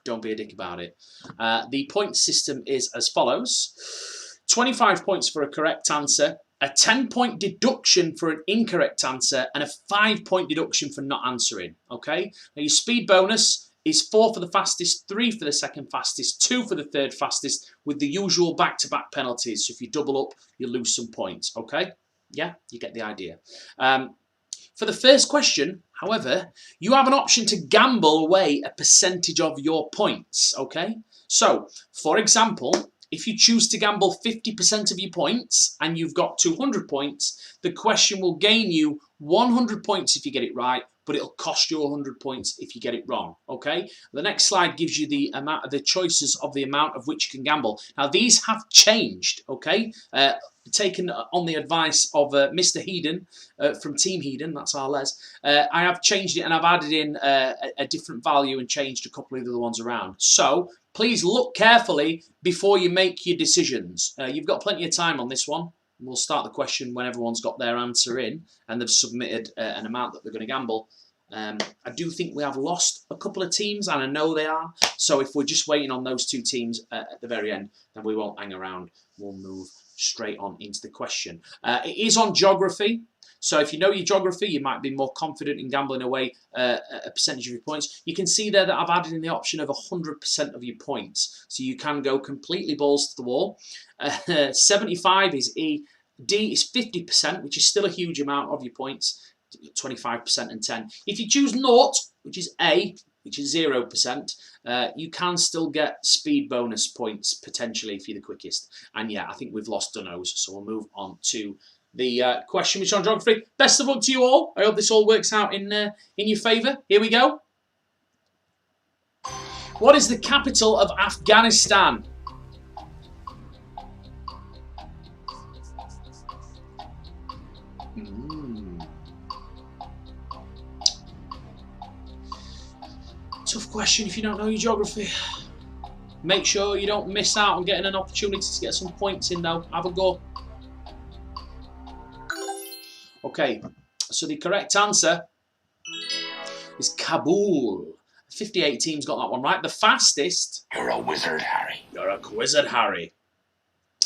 don't be a dick about it. The point system is as follows. 25 points for a correct answer, a 10-point deduction for an incorrect answer, and a 5-point deduction for not answering, okay? Now, your speed bonus is 4 for the fastest, 3 for the second fastest, 2 for the third fastest, with the usual back-to-back penalties. So if you double up, you lose some points, okay? Yeah, you get the idea. For the first question, however, you have an option to gamble away a percentage of your points, okay? So, for example, if you choose to gamble 50% of your points and you've got 200 points, the question will gain you 100 points if you get it right, but it'll cost you 100 points if you get it wrong, okay? The next slide gives you the choices of the amount of which you can gamble. Now, these have changed, okay? Taken on the advice of Mr. Heedon from Team Heedon, that's our Les. I have changed it and I've added in a different value and changed a couple of the other ones around. So please look carefully before you make your decisions. You've got plenty of time on this one. We'll start the question when everyone's got their answer in and they've submitted an amount that they're going to gamble. I do think we have lost a couple of teams, and I know they are. So if we're just waiting on those 2 teams at the very end, then we won't hang around. We'll move straight on into the question. It is on geography. So if you know your geography, you might be more confident in gambling away a percentage of your points. You can see there that I've added in the option of 100% of your points. So you can go completely balls to the wall. 75 is E. D is 50%, which is still a huge amount of your points. 25% and 10. If you choose naught, which is A, which is 0%, you can still get speed bonus points potentially if you're the quickest. And yeah, I think we've lost Dunnos, so we'll move on to the question which is on geography. Best of luck to you all. I hope this all works out in your favour. Here we go. What is the capital of Afghanistan? Tough question if you don't know your geography. Make sure you don't miss out on getting an opportunity to get some points in though. Have a go. Okay, so the correct answer is Kabul. 58 teams got that one right. The fastest...
You're a wizard, Harry.
You're a Quizzard, Harry.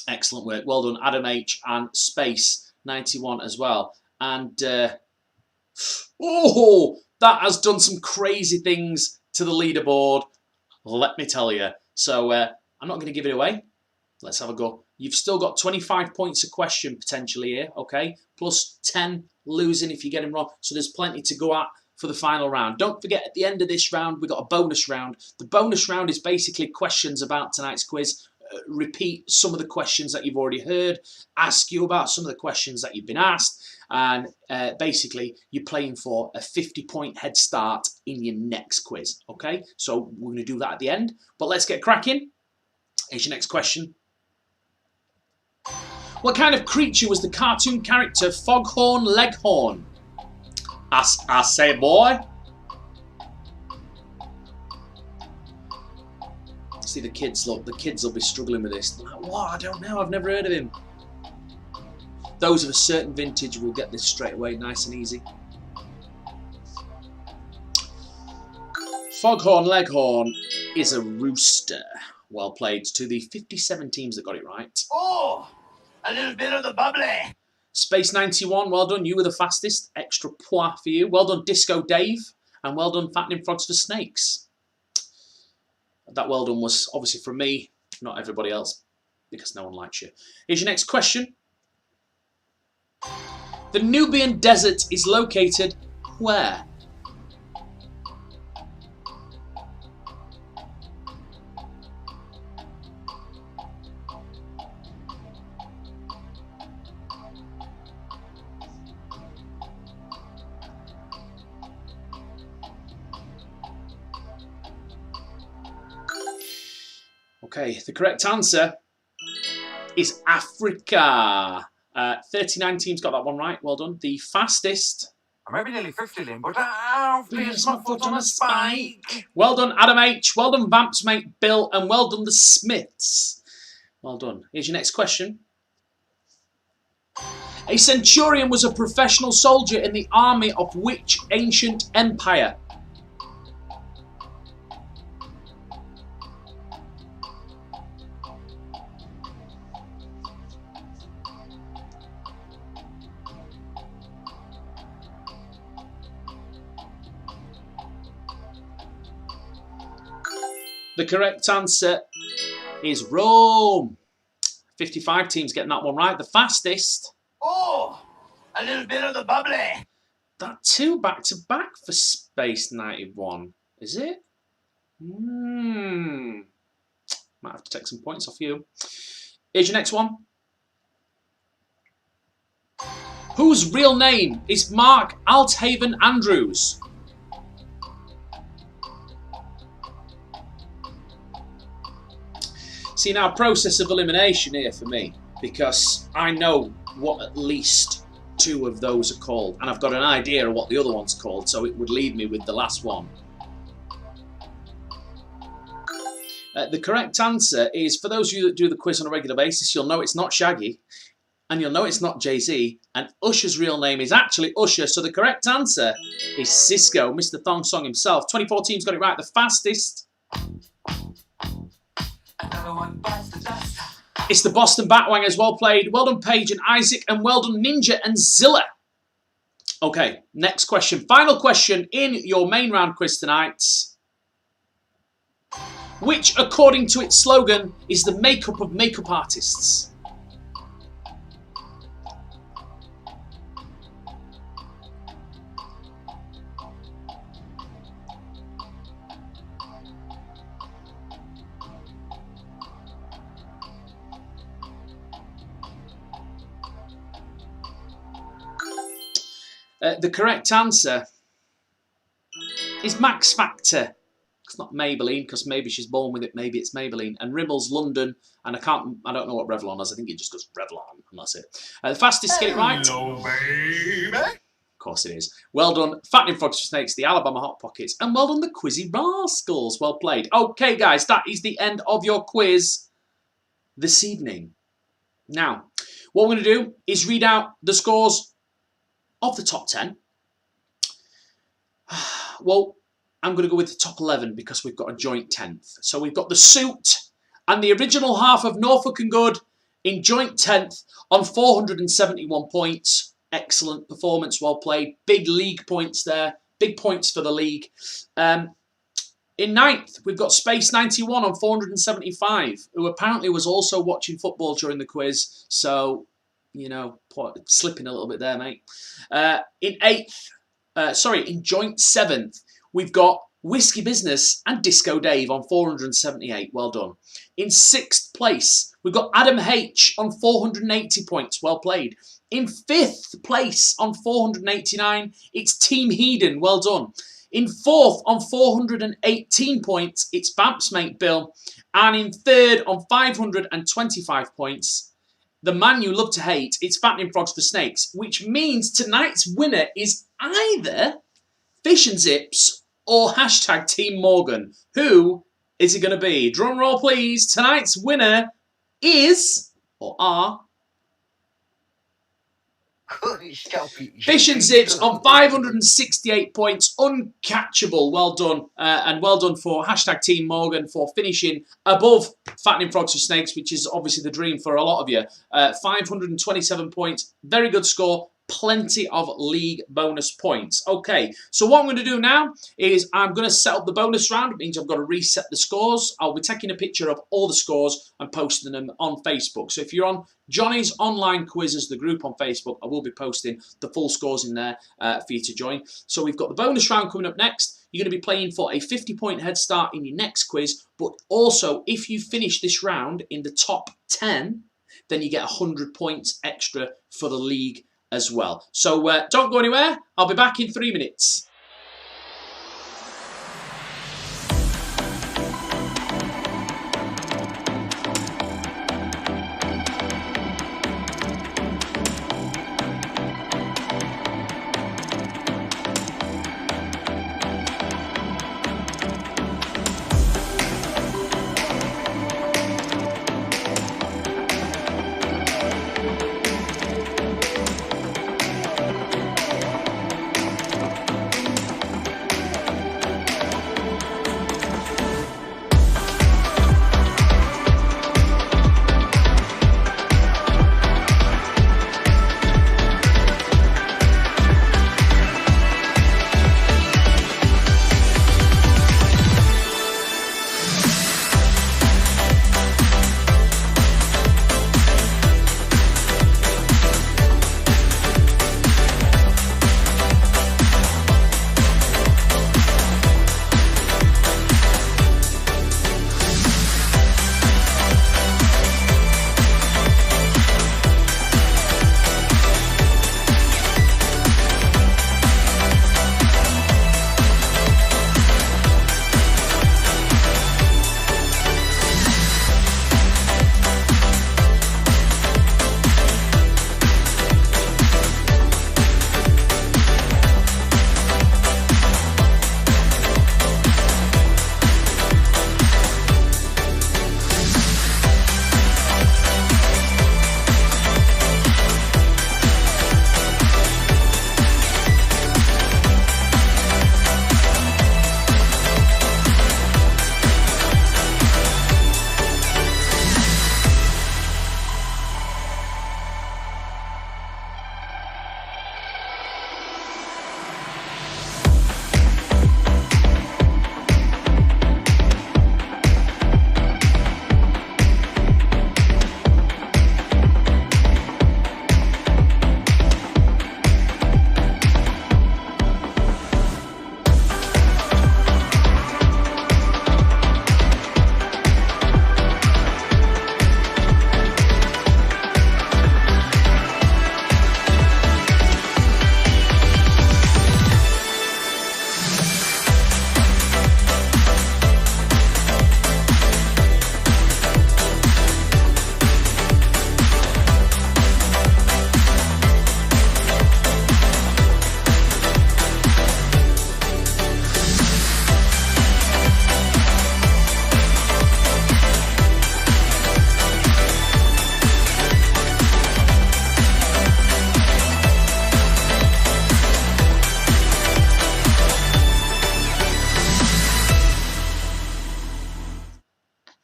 Excellent work. Well done, Adam H. and Space 91 as well. And, oh, that has done some crazy things to the leaderboard, let me tell you. So I'm not going to give it away. Let's have a go. You've still got 25 points a question potentially here, okay? Plus 10 losing if you get them wrong. So there's plenty to go at for the final round. Don't forget, at the end of this round, we've got a bonus round. The bonus round is basically questions about tonight's quiz. Repeat some of the questions that you've already heard. Ask you about some of the questions that you've been asked. And basically, you're playing for a 50-point head start in your next quiz, okay? So we're going to do that at the end. But let's get cracking. Here's your next question. What kind of creature was the cartoon character Foghorn Leghorn? I say, boy. See the kids, look, the kids will be struggling with this. They're like, what? I don't know, I've never heard of him. Those of a certain vintage will get this straight away, nice and easy. Foghorn Leghorn is a rooster. Well played to the 57 teams that got it right.
Oh, a little bit of the bubbly.
Space 91, well done. You were the fastest. Extra pois for you. Well done, Disco Dave. And well done, Fattening Frogs for Snakes. That well done was obviously from me, not everybody else, because no one likes you. Here's your next question. The Nubian Desert is located where? Okay, the correct answer is Africa. 39 teams got that one right. Well done. The fastest.
I may be nearly 50, Lynn, but I've placed my foot on a spike.
Well done, Adam H. Well done, Vamps mate Bill. And well done, the Smiths. Well done. Here's your next question. A centurion was a professional soldier in the army of which ancient empire? The correct answer is Rome. 55 teams getting that one right. The fastest.
Oh, a little bit of the bubbly.
That two back-to-back for Space 91. Is it? Might have to take some points off you. Here's your next one. Whose real name is Mark Althaven Andrews? See, now, process of elimination here for me, because I know what at least two of those are called, and I've got an idea of what the other one's called, so it would leave me with the last one. The correct answer is, for those of you that do the quiz on a regular basis, you'll know it's not Shaggy, and you'll know it's not Jay-Z, and Usher's real name is actually Usher, so the correct answer is Cisco, Mr. Thong Song himself. 24 teams got it right. The fastest. It's the Boston Batwangers. Well played. Well done, Paige and Isaac, and well done, Ninja and Zilla. Okay, next question. Final question in your main round quiz tonight. Which, according to its slogan, is the makeup of makeup artists? The correct answer is Max Factor. It's not Maybelline, because maybe she's born with it, maybe it's Maybelline. And Rimmel's London, and I don't know what Revlon is. I think it just goes Revlon, and that's it. The fastest to get it right.
Hello, baby.
Of course it is. Well done, Fattening Frogs for Snakes, the Alabama Hot Pockets, and well done, the Quizzy Rascals. Well played. Okay, guys, that is the end of your quiz this evening. Now, what we're going to do is read out the scores of the top 10. Well, I'm going to go with the top 11 because we've got a joint 10th. So we've got the Suit and the original half of Norfolk and Good in joint 10th on 471 points. Excellent performance, well played. Big league points there. Big points for the league. In 9th, we've got Space 91 on 475, who apparently was also watching football during the quiz. So, you know, slipping a little bit there, mate. In joint 7th, we've got Whiskey Business and Disco Dave on 478. Well done. In 6th place, we've got Adam H on 480 points. Well played. In 5th place on 489, it's Team Heedon. Well done. In 4th on 418 points, it's Vamps mate Bill. And in 3rd on 525 points, the man you love to hate, it's Fattening Frogs for Snakes, which means tonight's winner is either Fish and Zips or hashtag Team Morgan, who is it going to be? Drum roll, please. Tonight's winner is, or are, Fish and Zips on 568 points. Uncatchable. Well done. And well done for hashtag Team Morgan for finishing above Fattening Frogs for Snakes, which is obviously the dream for a lot of you. 527 points. Very good score. Plenty of league bonus points. Okay, so what I'm going to do now is I'm going to set up the bonus round. It means I've got to reset the scores. I'll be taking a picture of all the scores and posting them on Facebook. So if you're on Johnny's Online Quizzes, the group on Facebook, I will be posting the full scores in there for you to join. So we've got the bonus round coming up next. You're going to be playing for a 50-point head start in your next quiz. But also, if you finish this round in the top 10, then you get 100 points extra for the league as well. So don't go anywhere. I'll be back in 3 minutes.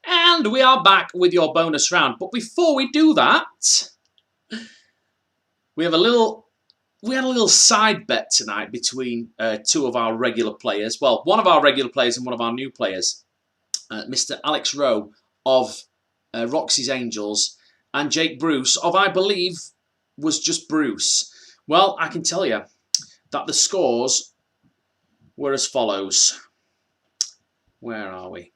And we are back with your bonus round. But before we do that, we had a little side bet tonight between two of our regular players. Well, one of our regular players and one of our new players, Mr. Alex Rowe of Roxy's Angels, and Jake Bruce of, I believe, was just Bruce. Well, I can tell you that the scores were as follows. Where are we?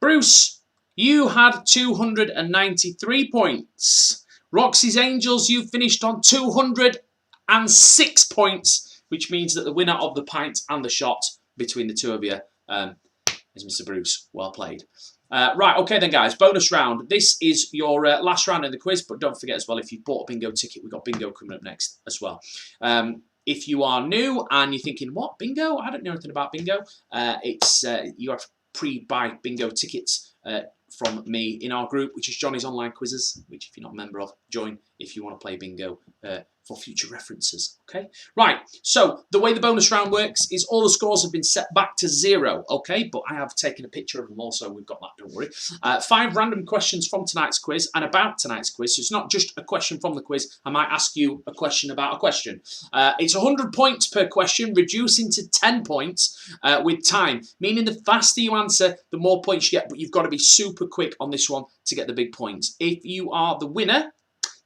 Bruce, you had 293 points. Roxy's Angels, you finished on 206 points, which means that the winner of the pint and the shot between the two of you is Mr. Bruce. Well played. Right, okay then, guys. Bonus round. This is your last round in the quiz, but don't forget as well, if you've bought a bingo ticket, we've got bingo coming up next as well. if you are new and you're thinking, what, bingo? I don't know anything about bingo. You have to pre-buy bingo tickets from me in our group, which is Johnny's Online Quizzes, which if you're not a member of, join if you want to play bingo for future references, okay? Right, so the way the bonus round works is all the scores have been set back to 0, okay? But I have taken a picture of them also, we've got that, don't worry. 5 random questions from tonight's quiz and about tonight's quiz, so it's not just a question from the quiz, I might ask you a question about a question. It's 100 points per question, reducing to 10 points with time, meaning the faster you answer, the more points you get, but you've got to be super quick on this one to get the big points. If you are the winner,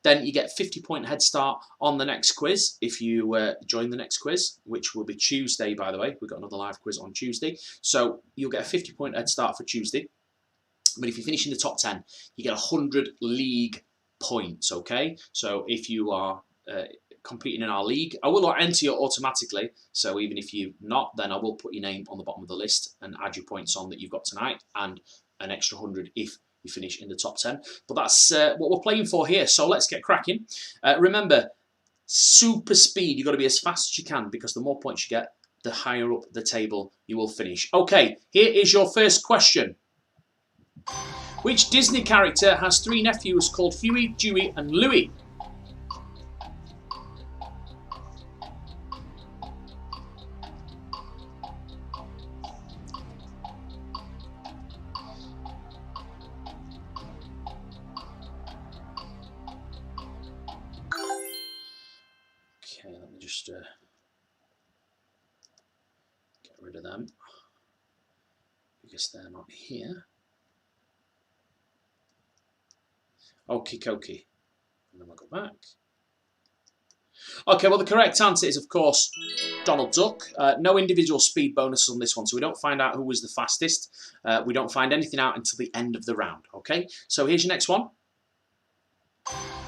then you get a 50-point head start on the next quiz if you join the next quiz, which will be Tuesday, by the way. We've got another live quiz on Tuesday. So you'll get a 50-point head start for Tuesday. But if you finish in the top 10, you get 100 league points, okay? So if you are competing in our league, I will not enter you automatically. So even if you're not, then I will put your name on the bottom of the list and add your points on that you've got tonight and an extra 100 if you finish in the top 10. But that's what we're playing for here. So let's get cracking. Remember, super speed. You've got to be as fast as you can because the more points you get, the higher up the table you will finish. Okay, here is your first question. Which Disney character has 3 nephews called Huey, Dewey and Louie? Okay, let me just get rid of them because they're not here. Okie dokie. And then we'll go back. Okay, well the correct answer is of course Donald Duck. No individual speed bonuses on this one, so we don't find out who was the fastest. We don't find anything out until the end of the round, okay? So here's your next one.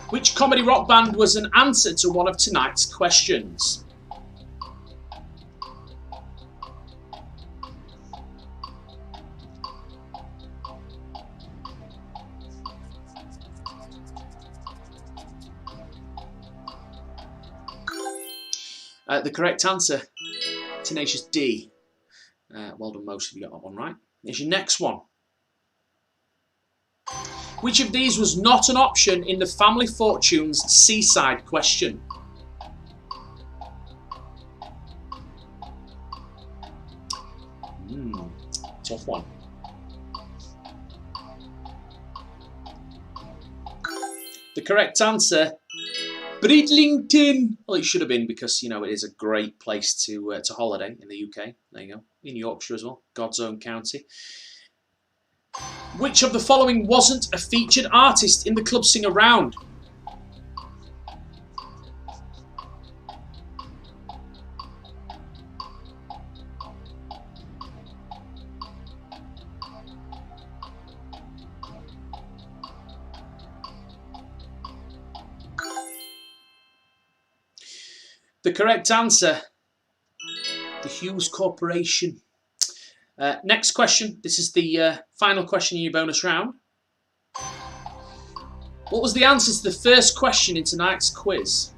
Which comedy rock band was an answer to one of tonight's questions? The correct answer, Tenacious D. Well done, most of you got that one right. Here's your next one. Which of these was not an option in the Family Fortunes Seaside question? Tough one. The correct answer, Bridlington. Well, it should have been because, you know, it is a great place to holiday in the UK. There you go. In Yorkshire as well. God's own county. Which of the following wasn't a featured artist in the Club Singer round? The correct answer, the Hughes Corporation. Next question. This is the final question in your bonus round. What was the answer to the first question in tonight's quiz?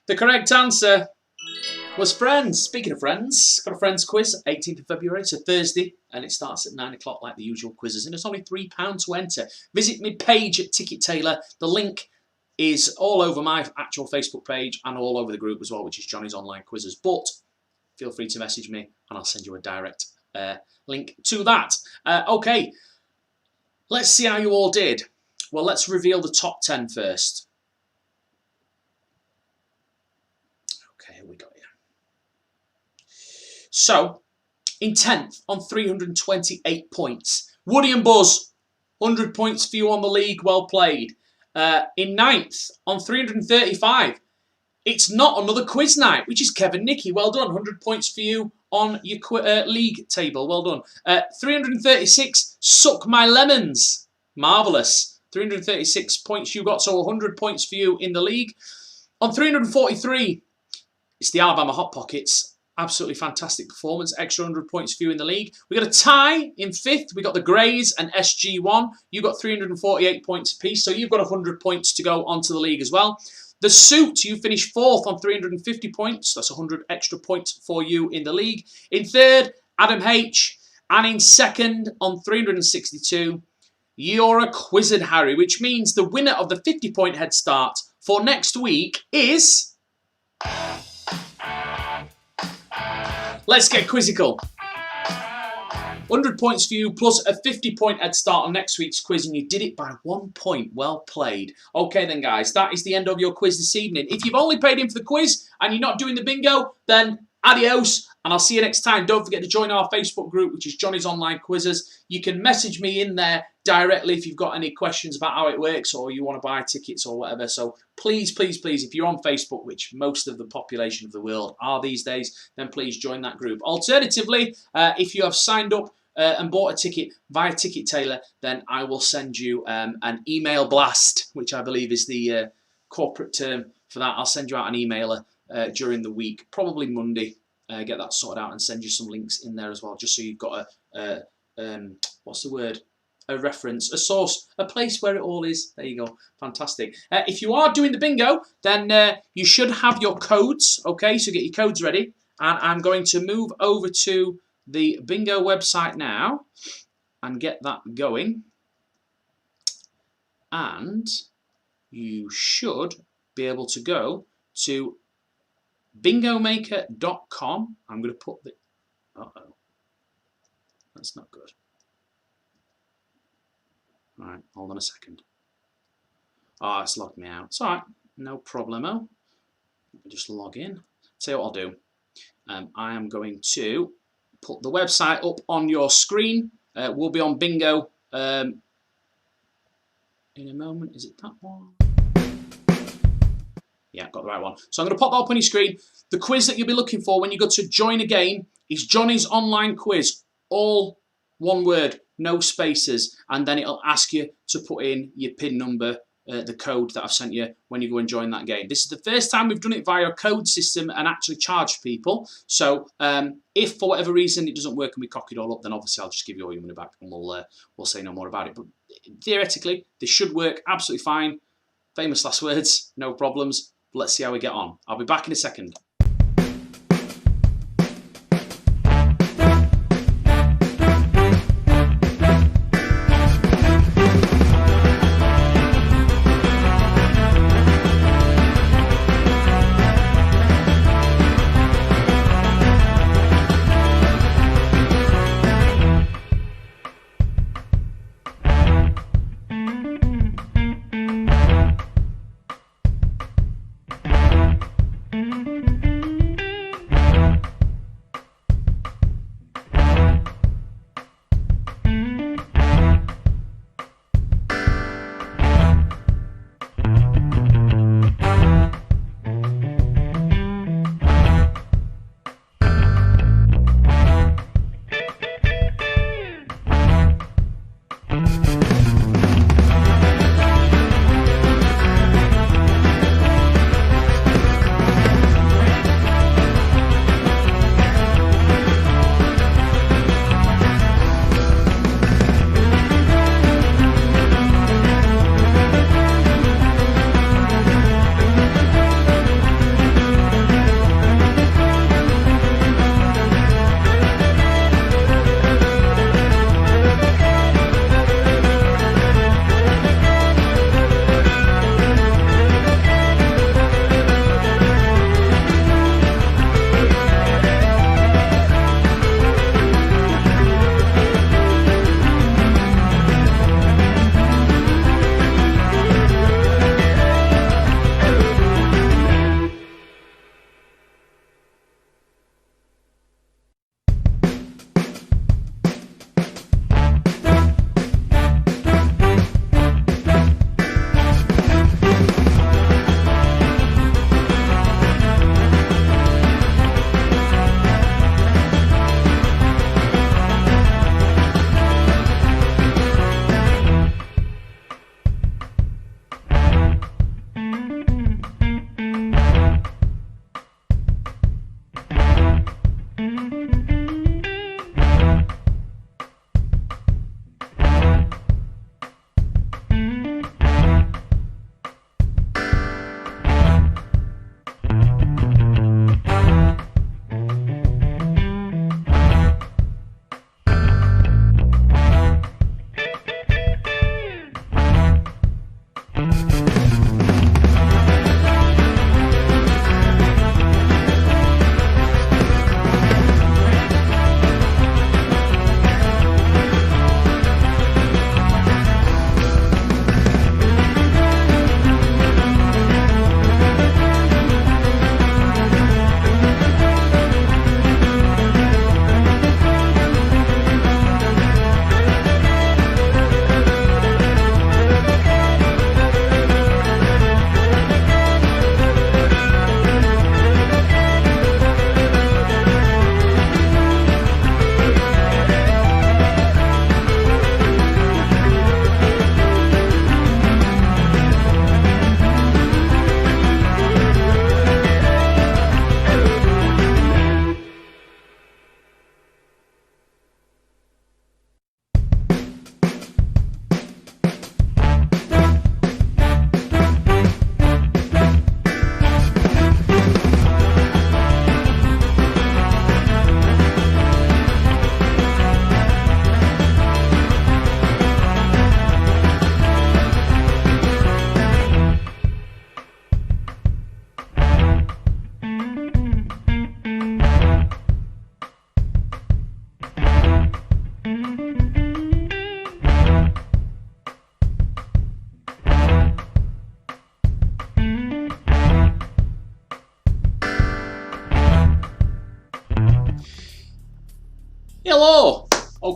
The correct answer was Friends. Speaking of Friends, got a Friends quiz, 18th of February, so Thursday, and it starts at 9 o'clock like the usual quizzes, and it's only £3 to enter. Visit my page at Ticket Taylor. The link is all over my actual Facebook page and all over the group as well, which is Johnny's Online Quizzes. But feel free to message me, and I'll send you a direct link to that. Okay, let's see how you all did. Well, let's reveal the top 10 first. Here we go. So, in 10th on 328 points, Woody and Buzz, 100 points for you on the league, well played. In 9th on 335, it's not another quiz night, which is Kevin Nicky, well done, 100 points for you on your league table, well done. 336, Suck My Lemons, marvellous. 336 points you got, so 100 points for you in the league. On 343, it's the Alabama Hot Pockets. Absolutely fantastic performance. Extra 100 points for you in the league. We got a tie in 5th. We got the Greys and SG1. You got 348 points apiece, so you've got 100 points to go onto the league as well. The Suit, you finished 4th on 350 points. That's 100 extra points for you in the league. In 3rd, Adam H. And in 2nd on 362, you're a Quizzard Harry, which means the winner of the 50-point head start for next week is... Let's get quizzical. 100 points for you, plus a 50-point head start on next week's quiz, and you did it by 1 point. Well played. Okay then, guys, that is the end of your quiz this evening. If you've only paid in for the quiz and you're not doing the bingo, then adios, and I'll see you next time. Don't forget to join our Facebook group, which is Johnny's Online Quizzes. You can message me in there directly if you've got any questions about how it works or you want to buy tickets or whatever. So please, please, please, if you're on Facebook, which most of the population of the world are these days, then please join that group. Alternatively, if you have signed up and bought a ticket via Ticket Tailor, then I will send you an email blast, which I believe is the corporate term for that. I'll send you out an emailer during the week, probably Monday. Get that sorted out and send you some links in there as well, just so you've got a what's the word? A reference, a source, a place where it all is. There you go. Fantastic. If you are doing the bingo, then you should have your codes. Okay, so get your codes ready. And I'm going to move over to the bingo website now and get that going. And you should be able to go to bingomaker.com. I'm going to put the... Uh-oh. That's not good. Right, hold on a second. Oh, it's logged me out. It's alright, no problemo. Just log in. Tell you what I'll do. I am going to put the website up on your screen. We'll be on bingo in a moment. Is it that one? Yeah, got the right one. So I'm going to pop that up on your screen. The quiz that you'll be looking for when you go to join a game is Johnny's Online Quiz. All one word, no spaces. And then it'll ask you to put in your PIN number, the code that I've sent you when you go and join that game. This is the first time we've done it via a code system and actually charged people. So if for whatever reason it doesn't work and we cock it all up, then obviously I'll just give you all your money back and we'll say no more about it. But theoretically, this should work absolutely fine. Famous last words, no problems. Let's see how we get on. I'll be back in a second.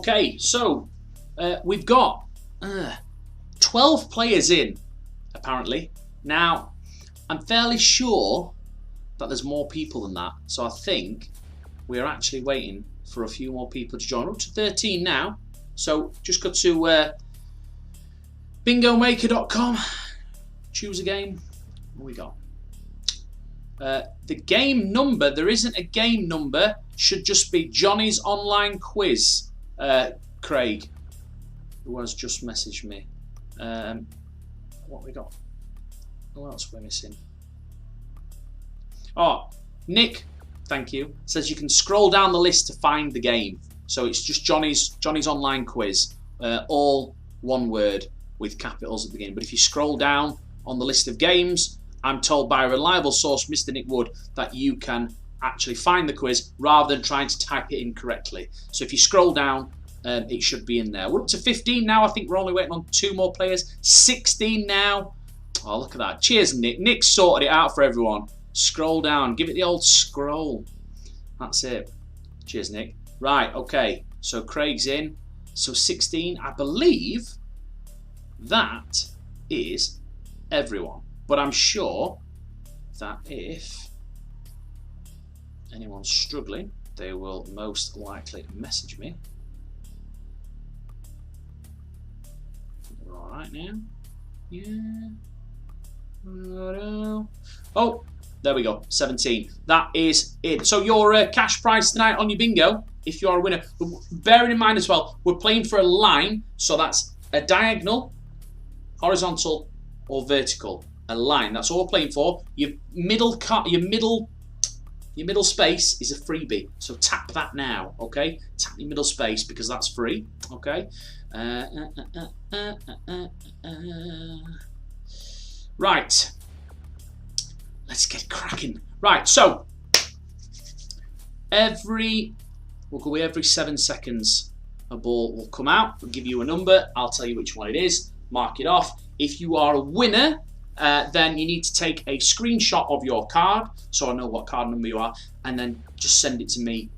Okay, so we've got 12 players in, apparently. Now, I'm fairly sure that there's more people than that. So I think we're actually waiting for a few more people to join. We're up to 13 now. So just go to bingomaker.com, choose a game. What we got? The game number, there isn't a game number, should just be Johnny's online quiz. Craig, who has just messaged me. What we got? What else we're missing? Oh, Nick, thank you, says you can scroll down the list to find the game. So it's just Johnny's online quiz, all one word with capitals at the beginning. But if you scroll down on the list of games, I'm told by a reliable source, Mr. Nick Wood, that you can actually find the quiz rather than trying to type it in correctly. So if you scroll down, it should be in there. We're up to 15 now. I think we're only waiting on 2 more players. 16 now. Oh, look at that. Cheers, Nick. Nick sorted it out for everyone. Scroll down. Give it the old scroll. That's it. Cheers, Nick. Right, okay. So Craig's in. So 16. I believe that is everyone. But I'm sure that if anyone's struggling, they will most likely message me. We're all right now. Yeah. Oh, there we go. 17. That is it. So your cash prize tonight on your bingo, if you are a winner, bearing in mind as well, we're playing for a line, so that's a diagonal, horizontal, or vertical. A line. That's all we're playing for. Your middle space is a freebie. So tap that now. Okay. Tap your middle space because that's free. Okay. Right. Let's get cracking. Right. So we'll go every 7 seconds. A ball will come out. We'll give you a number. I'll tell you which one it is. Mark it off. If you are a winner, then you need to take a screenshot of your card so I know what card number you are, and then just send it to me.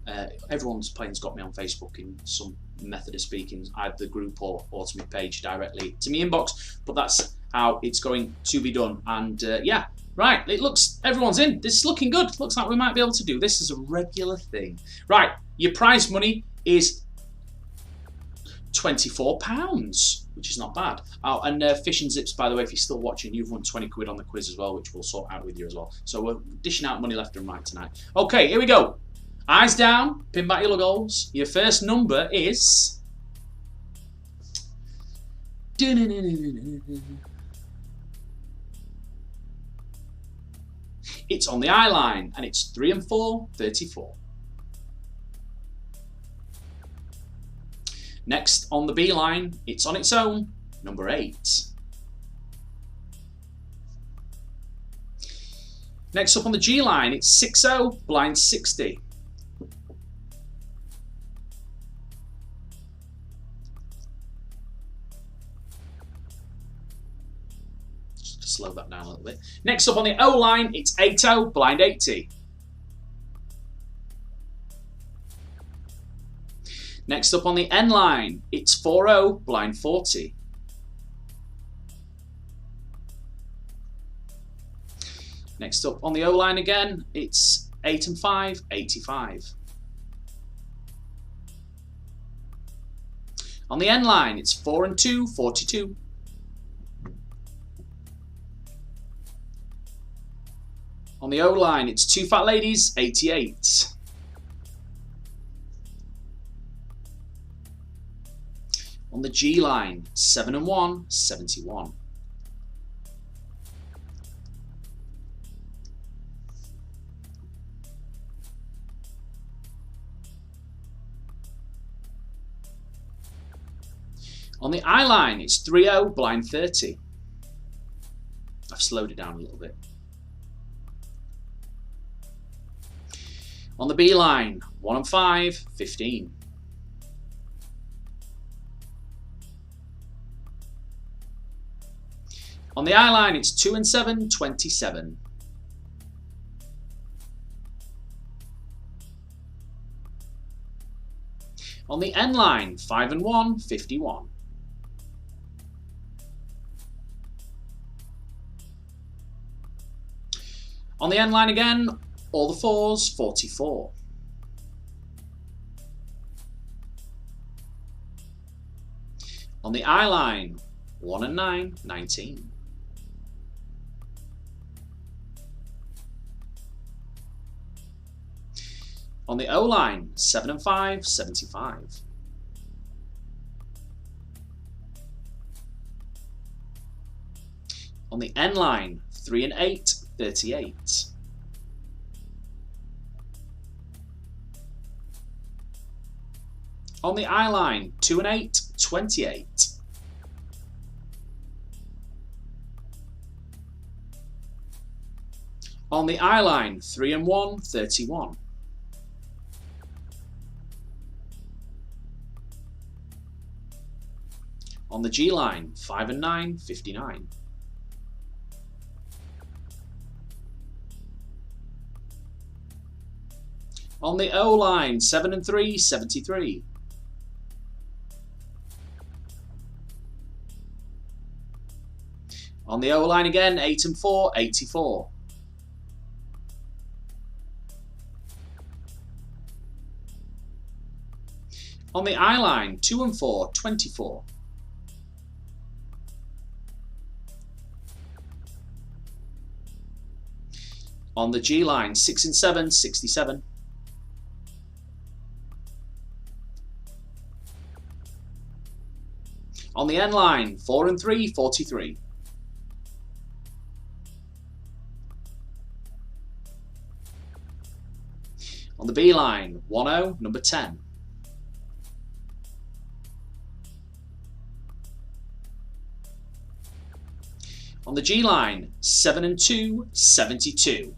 Everyone's playing's got me on Facebook in some method of speaking, either the group or to my page directly to my inbox, but that's how it's going to be done. And yeah, right, it looks, everyone's in. This is looking good. Looks like we might be able to do this as a regular thing. Right, your prize money is £24, which is not bad. Oh, and Fish and Zips, by the way, if you're still watching, you've won 20 quid on the quiz as well, which we'll sort out with you as well. So we're dishing out money left and right tonight. Okay, here we go. Eyes down, pin back your goals. Your first number is... It's on the eye line, and it's 3 and 4, 34. Next, on the B line, it's on its own, number 8. Next up on the G line, it's 6-0, blind 60. Just to slow that down a little bit. Next up on the O line, it's 8-0, blind 80. Next up on the N line, it's 4-0, blind 40. Next up on the O line again, it's 8 and 5, 85. On the N line, it's 4 and 2, 42. On the O line, it's 2 fat ladies, 88. On the G line, 7 and 1, 71. On the I line, it's 3-0, blind 30. I've slowed it down a little bit. On the B line, 1 and 5, 15. On the I line, it's 2 and 7, 27. On the N line, 5 and 1, 51. On the N line again, all the 4s, 44. On the I line, 1 and 9, 19. On the O line, 7 and 5, 75. On the N line, 3 and 8, 38. On the I line, 2 and 8, 28. On the I line, 3 and 1, 31. On the G line, 5 and 9, 59. On the O line, 7 and 3, 73. On the O line again, 8 and 4, 84. On the I line, 2 and 4, 24. On the G line, 6 and 7, 67. On the N line, 4 and 3, 43. On the B line, 1-0, number 10. On the G line, 7 and 2, 72.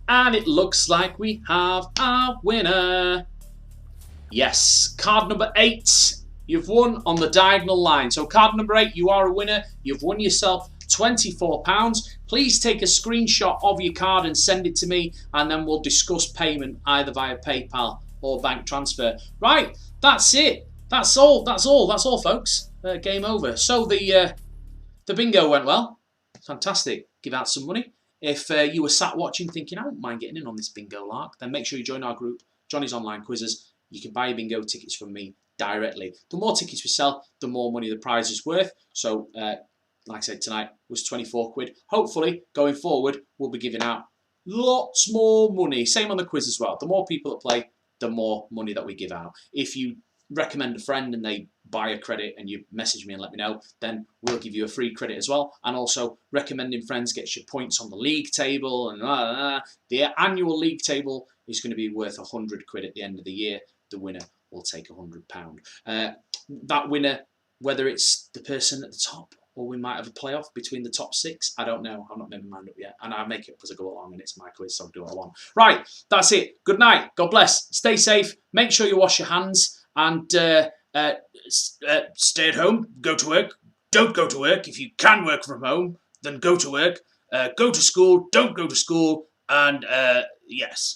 And it looks like we have our winner. Yes, card number 8. You've won on the diagonal line. So card number 8, you are a winner. You've won yourself £24. Please take a screenshot of your card and send it to me, and then we'll discuss payment either via PayPal or bank transfer. Right, that's it. That's all, folks. Game over. So the bingo went well. Fantastic. Give out some money. If you were sat watching thinking, I wouldn't mind getting in on this bingo lark, then make sure you join our group, Johnny's Online Quizzes. You can buy your bingo tickets from me directly. The more tickets we sell, the more money the prize is worth. So, like I said, tonight was 24 quid. Hopefully, going forward, we'll be giving out lots more money. Same on the quiz as well. The more people that play, the more money that we give out. If you recommend a friend and they buy a credit and you message me and let me know, then we'll give you a free credit as well. And also, recommending friends gets you points on the league table. And the annual league table is going to be worth 100 quid at the end of the year. The winner will take £100. That winner, whether it's the person at the top or we might have a playoff between the top 6, I don't know. I've not made my mind up yet. And I make it up as I go along, and it's my quiz, so I'll do what I want. Right, that's it. Good night. God bless. Stay safe. Make sure you wash your hands. And stay at home. Go to work. Don't go to work. If you can work from home, then go to work. Go to school. Don't go to school. And yes.